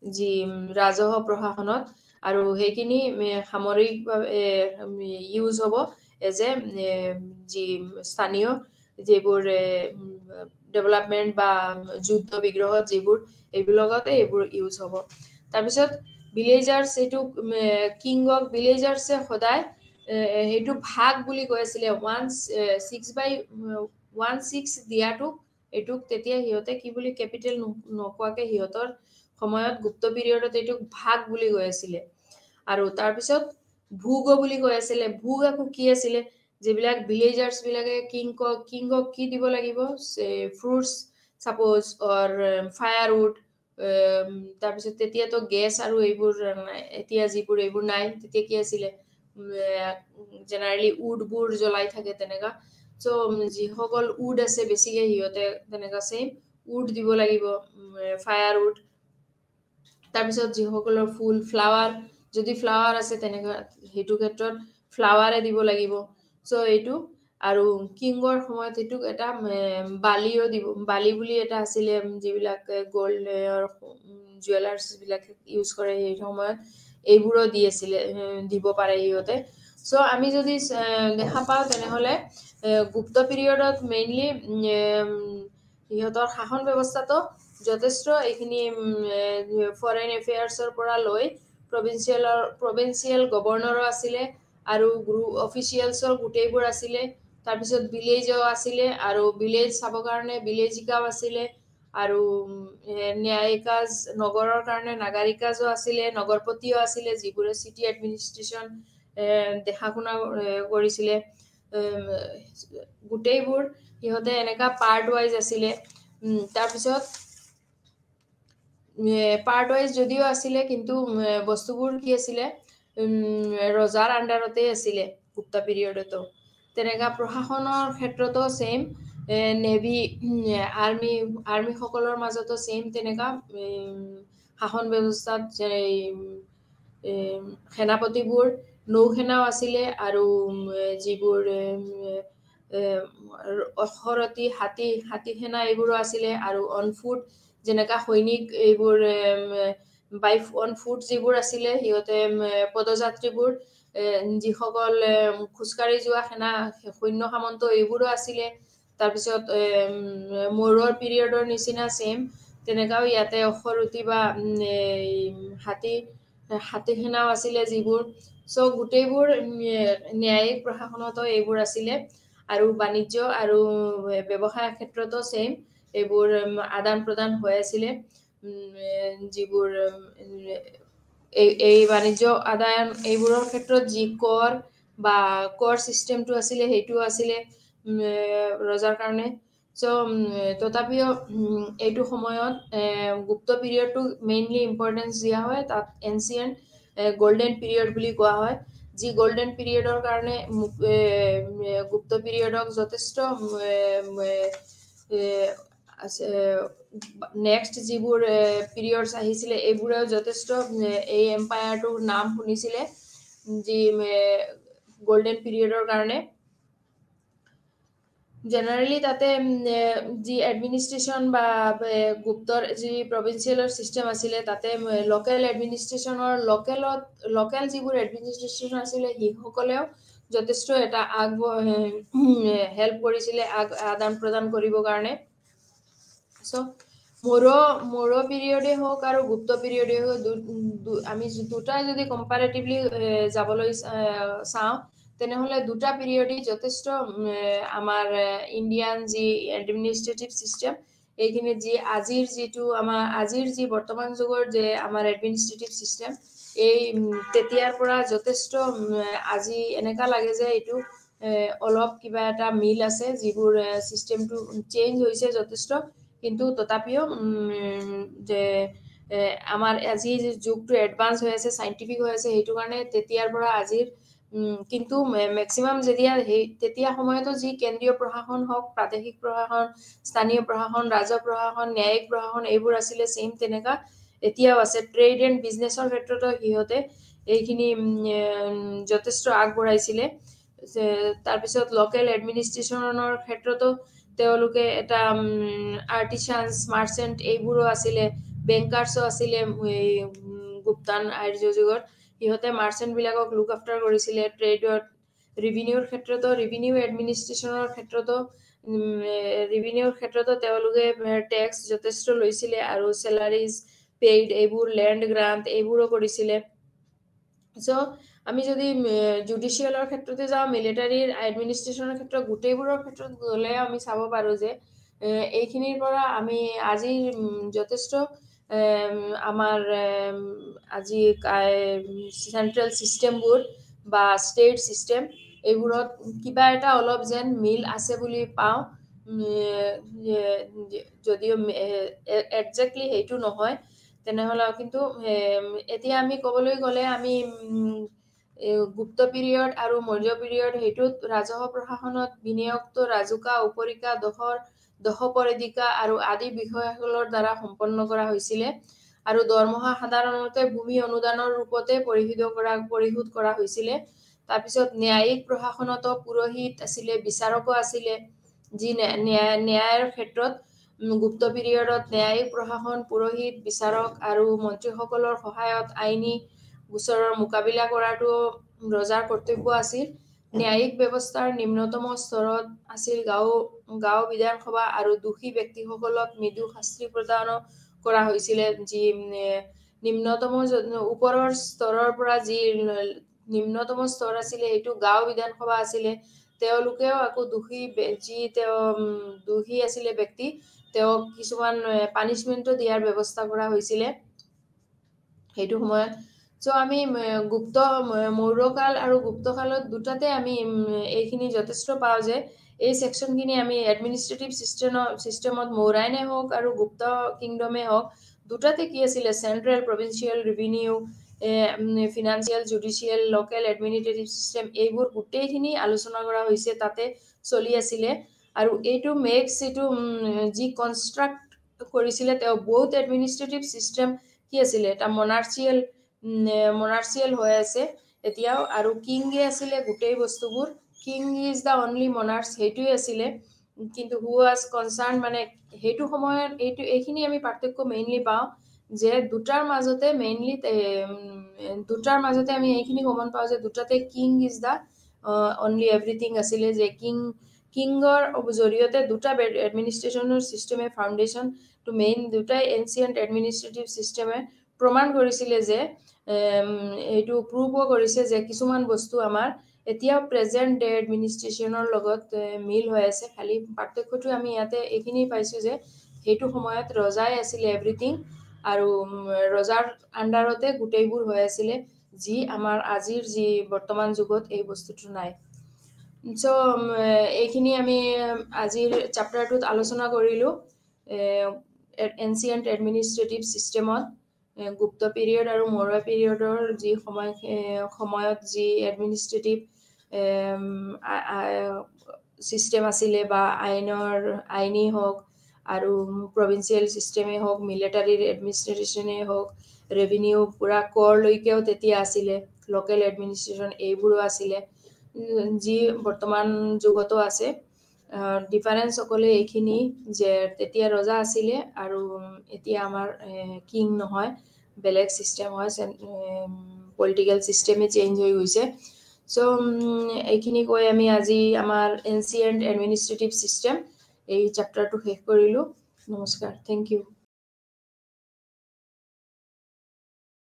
जी ৰাজহ প্ৰশাসনত আৰু হেকিনি সামৰিক ইউজ হ'ব এজ এ जी স্থানীয় যেবোৰ ডেভেলপমেন্ট বা যুদ্ধ বিগ্ৰহ যেবোৰ এইবিলাকতে এইবোৰ ইউজ হ'ব তাৰ পিছত ভিলেজার্স এটু কিং অফ ভিলেজার্সে সদায় হেতু ভাগ বুলি কৈ আছিল 1/6 দিয়াটো এটুক তেতিয়া হিয়তে কি বুলি ক্যাপিটাল নকোৱাকে হিয়তৰ সময়ত গুপ্ত পিৰিয়ডত এটুক ভাগ বুলি কৈ আছিল আৰু তাৰ পিছত ভূগ বুলি কৈ আছিল ভূগ আকু কি আছিল যেবিলাক ভিলেজার্স বিলাকে কিংক কি দিব লাগিব ফ্ৰুটস সাপোজ অৰ ফায়াৰউড তাৰ পিছত তেতিয়া তো গ্যাস আৰু এইবোৰ এতিয়া যিবোৰ এইবোৰ নাই তেতিয়া কি আছিল জেনাৰেলি উডবোৰ জ্বলাই থাকে তেনেকা সো যি সকল উড আছে বেছিকে হিয়তে তেনেকা সেম উড দিব লাগিব ফায়ারউড তাৰ পিছত যি সকলৰ ফুল ফ্লাৱাৰ যদি ফ্লাৱাৰ আছে তেনেকা হেতু ক্ষেত্ৰত ফ্লাৱাৰে দিব লাগিব সো এইটো আৰু কিংগৰ সময়ত হেতু এটা বালিও দিব বালি বুলি এটা আছিল যিবিলাক গোল্ড জুৱেলাৰ্স বিলাক ইউজ কৰে এই সময়ত এইবোৰো দি আছিল দিব পাৰে হিয়তে সো আমি যদি দেখা পাও তেনে হলে গুপ্ত পিৰিয়ডত মেইনলি হিয়তৰ শাসন ব্যৱস্থাটো যথেষ্ট এখিনি ফৰেন এফেয়াৰ্সৰ পৰা লৈ প্ৰভিন্সিয়েল গভৰ্ণৰ আছিল আৰু গ্ৰুপ অফিচিয়েলছৰ গুটেইবোৰ আছিল তাৰ পিছত ভিলেজও আছিল আৰু ভিলেজ সাব কাৰণে ভিলেজিকাও আছিল আৰু ন্যায়িকাজ নগৰৰ কাৰণে নাগাৰিকাজও আছিল নগৰপতিও আছিল যিবোৰে সিটি এডমিনিষ্ট্ৰেচন দেখা শুনা কৰিছিল গুটেইবোৰ হিয়তে এনেকা পাৰ্ট ওয়াইজ আছিল তাৰ পিছত পাৰ্ট ওয়াইজ যদিও আসিলে কিন্তু বস্তুবোৰ কি আছিলে ৰজাৰ আন্ডাৰতে আছিলে গুপ্তা পিৰিয়ডতো তেনেকা প্ৰশাসনৰ ক্ষেত্ৰতো সেম নেভি আৰ্মি সকলৰ মাজতো সেম তেনেকা শাসন ব্যৱস্থাত সেনাপতিবোৰ নৌসেনাও আছিলে আৰু যিবোৰ অখৰতি হাতী সেনা এইবোৰো আছিলে আৰু অনফুট যেনেকা সৈনিক এইবোৰ বাই অন ফুট যিবোৰ আছিলে হিয়তে পদযাত্ৰীবোৰ যিসকল খুচকাৰি যোৱা সেনা সৈন্য সামন্ত এইবোৰো আছিলে তাৰ পিছত মোৰৰ পিৰিয়ডৰ নিচিনা সেম তেনেকাও ইয়াতে অখৰতি বা হাতী সেনাও আছিলে যিবোৰ সো গুটেইবোৰ ন্যায়িক প্ৰশাসনতো এইবোৰ আছিলে আৰু বাণিজ্য আৰু ব্যৱসায় ক্ষেত্ৰতো সেম এইবোৰ আদান প্ৰদান হৈ আছিল যিবোৰ এই বাণিজ্য আদান এইবোৰৰ ক্ষেত্ৰত যি কৰ বা কৰ সিস্টেমটো আছিল হেতু আছিল ৰজাৰ কাৰণে সো তথাপিও এইটো সময়ত গুপ্ত পিৰিয়ডটো মেইনলি ইম্পৰ্টেন্স দিয়া হয় তাত এনসিয়েন্ট গোল্ডেন পিৰিয়ড বুলি কোৱা হয় যি গোল্ডেন পিৰিয়ডৰ কাৰণে গুপ্ত পিৰিয়ডক যথেষ্ট নেক্সট যিবোৰ পিৰিয়ডছ আহিছিল এইবোৰেও যথেষ্ট এই এম্পায়াৰটোৰ নাম শুনিছিলে যি গোল্ডেন পিৰিয়ডৰ কাৰণে জেনাৰেলি তাতে যি এডমিনিষ্ট্ৰেশ্যন বা গুপ্তৰ যি প্ৰভিন্সিয়েলৰ ছিষ্টেম আছিলে তাতে লোকেল এডমিনিষ্ট্ৰেশ্যনৰ লোকেল যিবোৰ এডমিনিষ্ট্ৰেশ্যন আছিলে সিসকলেও যথেষ্ট এটা হেল্প কৰিছিলে আদান প্ৰদান কৰিবৰ কাৰণে চ' মোৰো পিৰিয়ডে হওক আৰু গুপ্ত পিৰিয়ডে হওক আমি দুটাই যদি কম্পাৰেটিভলি যাবলৈ চাওঁ তেনেহ'লে দুটা পিৰিয়ডেই যথেষ্ট আমাৰ ইণ্ডিয়ান যি এডমিনিষ্ট্ৰেটিভ ছিষ্টেম এইখিনিত যি আজিৰ যি বৰ্তমান যুগৰ যে আমাৰ এডমিনিষ্ট্ৰেটিভ ছিষ্টেম এই তেতিয়াৰ পৰা যথেষ্ট আজি এনেকা লাগে যে এইটো অলপ কিবা এটা মিল আছে যিবোৰ ছিষ্টেমটো চেঞ্জ হৈছে যথেষ্ট কিন্তু তথাপিও যে আমাৰ আজি যুগটো এডভান্স হৈ আছে চাইণ্টিফিক হৈ আছে সেইটো কাৰণে তেতিয়াৰ পৰা আজিৰ কিন্তু মেক্সিমাম তেতিয়া সময়তো যি কেন্দ্ৰীয় প্ৰশাসন হওক প্ৰাদেশিক প্ৰশাসন স্থানীয় প্ৰশাসন ৰাজহ প্ৰশাসন ন্যায়িক প্ৰশাসন এইবোৰ আছিলে ছেইম তেনেকা এতিয়াও আছে ট্ৰেড এণ্ড বিজনেছৰ ক্ষেত্ৰতো সিহঁতে এইখিনি যথেষ্ট আগবঢ়াইছিলে তাৰপিছত লোকেল এডমিনিষ্ট্ৰেশ্যনৰ ক্ষেত্ৰতো তেওঁলোকে এটা আৰ্টিচানছ মাৰ্চেণ্ট এইবোৰো আছিলে বেংকাৰ্ছো আছিলে গুপ্তান আৰ্য যুগত সিহঁতে মাৰ্চেণ্টবিলাকক লুক আফটাৰ কৰিছিলে ট্ৰেডত ৰিভিনিউৰ এডমিনিষ্ট্ৰেশ্যনৰ ক্ষেত্ৰতো তেওঁলোকে টেক্স যথেষ্ট লৈছিলে আৰু চেলাৰিজ পেইড এইবোৰ লেণ্ড গ্ৰাণ্ট এইবোৰো কৰিছিলে চ' আমি যদি জুডিচিয়েলৰ ক্ষেত্ৰতে যাওঁ মিলিটাৰীৰ এডমিনিষ্ট্ৰেশ্যনৰ ক্ষেত্ৰত গোটেইবোৰৰ ক্ষেত্ৰত গ'লে আমি চাব পাৰোঁ যে এইখিনিৰ পৰা আমি আজিৰ যথেষ্ট আমাৰ আজি চেণ্ট্ৰেল ছিষ্টেমবোৰ বা ষ্টেট ছিষ্টেম এইবোৰত কিবা এটা অলপ যেন মিল আছে বুলি পাওঁ যদিও একজেক্টলি সেইটো নহয় তেনেহ'লে কিন্তু এতিয়া আমি ক'বলৈ গ'লে আমি গুপ্ত পিৰিয়ড আৰু মৌৰ্য পিৰিয়ড সেইটোত ৰাজহ প্ৰশাসনত বিনিয়োগটো ৰাজুকা উপৰিকা দশপৰিদিকা আৰু আদি বিষয়াসকলৰ দ্বাৰা সম্পন্ন কৰা হৈছিলে আৰু দৰমহা সাধাৰণতে ভূমি অনুদানৰ ৰূপতে পৰিশোধ কৰা হৈছিলে তাৰপিছত ন্যায়িক প্ৰশাসনতো পুৰোহিত আছিলে বিচাৰকো আছিলে যি ন্যায়ৰ ক্ষেত্ৰত গুপ্ত পিৰিয়ডত ন্যায়িক প্ৰশাসন পুৰোহিত বিচাৰক আৰু মন্ত্ৰীসকলৰ সহায়ত আইনী গোচৰৰ মোকাবিলা কৰাটো ৰজাৰ কৰ্তব্য আছিল ন্যায়িক ব্যৱস্থাৰ নিম্নতম স্তৰত আছিল গাঁও বিধানসভা আৰু দোষী ব্যক্তিসকলক মৃদু শাস্তি প্ৰদান কৰা হৈছিলে যি নিম্নতম ওপৰৰ স্তৰৰ পৰা যি নিম্নতম স্তৰ আছিলে সেইটো গাঁও বিধানসভা আছিলে তেওঁলোকেও আকৌ দোষী আছিলে ব্যক্তি তেওঁক কিছুমান পানিচমেণ্টো দিয়াৰ ব্যৱস্থা কৰা হৈছিলে সেইটো সময়ত চ' আমি মৌৰ্যকাল আৰু গুপ্তকালত দুটাতে আমি এইখিনি যথেষ্ট পাওঁ যে এই ছেকশ্যনখিনি আমি এডমিনিষ্ট্ৰেটিভ ছিষ্টেমত মৌৰাইনে হওক আৰু গুপ্ত কিংডমে হওক দুটাতে কি আছিলে central provincial revenue financial judicial local administrative system এইবোৰ গোটেইখিনি আলোচনা কৰা হৈছে তাতে চলি আছিলে আৰু এইটো যি কনষ্ট্ৰাক্ট কৰিছিলে তেওঁ বহুত এডমিনিষ্ট্ৰেটিভ ছিষ্টেম কি আছিলে এটা মনাৰ্চিয়েল হৈ আছে এতিয়াও আৰু কিংগে আছিলে গোটেই বস্তুবোৰ কিং ইজ দ্য অনলি মনাৰ্চ সেইটোৱে আছিলে কিন্তু হু ৱাজ কনচাৰ্ণ মানে সেইটো সময়ত এইখিনি আমি পাৰ্থক্য মেইনলি পাওঁ যে দুটাৰ মাজতে আমি এইখিনি গমন পাওঁ যে দুটাতে king is the only everything আছিলে যে কিঙৰ জৰিয়তে দুটা এডমিনিষ্ট্ৰেশ্যনৰ ছিষ্টেমে ফাউণ্ডেশ্যন টু মেইন দুটাই এনচিয়েণ্ট এডমিনিষ্ট্ৰেটিভ ছিষ্টেমে প্ৰমাণ কৰিছিলে যে এইটো প্ৰুভো কৰিছে যে কিছুমান বস্তু আমাৰ এতিয়াও প্ৰেজেণ্ট ডে এডমিনিষ্ট্ৰেশ্যনৰ লগত মিল হৈ আছে খালি পাৰ্থক্যটো আমি ইয়াতে এইখিনি পাইছোঁ যে সেইটো সময়ত ৰজাই আছিলে এভৰিথিং আৰু ৰজাৰ আণ্ডাৰতে গোটেইবোৰ হৈ আছিলে যি আমাৰ আজিৰ যি বৰ্তমান যুগত এই বস্তুটো নাই চ' এইখিনি আমি আজিৰ চেপ্টাৰটোত আলোচনা কৰিলোঁ এনচিয়েণ্ট এডমিনিষ্ট্ৰেটিভ ছিষ্টেমত গুপ্ত পিৰিয়ড আৰু মৌৰ্য পিৰিয়ডৰ যি সময়ত যি এডমিনিষ্ট্ৰেটিভ ছিষ্টেম আছিলে বা আইনী হওক আৰু প্ৰভিন্সিয়েল ছিষ্টেমেই হওক মিলিটাৰীৰ এডমিনিষ্ট্ৰেশ্যনেই হওক ৰেভিনিউ পূৰা কৰলৈকেও তেতিয়া আছিলে লোকেল এডমিনিষ্ট্ৰেশ্যন এইবোৰো আছিলে যি বৰ্তমান যুগতো আছে ডিফাৰেন্স অকলে এইখিনি যে তেতিয়া ৰজা আছিলে আৰু এতিয়া আমাৰ কিং নহয়, বেলেগ চিষ্টেম হয়, পলিটিকেল চিষ্টেমে চেঞ্জ হৈ গৈছে। চ' এইখিনি কৈ আমি আজি আমাৰ এনচিয়েণ্ট এডমিনিষ্ট্ৰেটিভ চিষ্টেম এই চেপ্টাৰটো শেষ কৰিলোঁ। নমস্কাৰ, থেংক ইউ।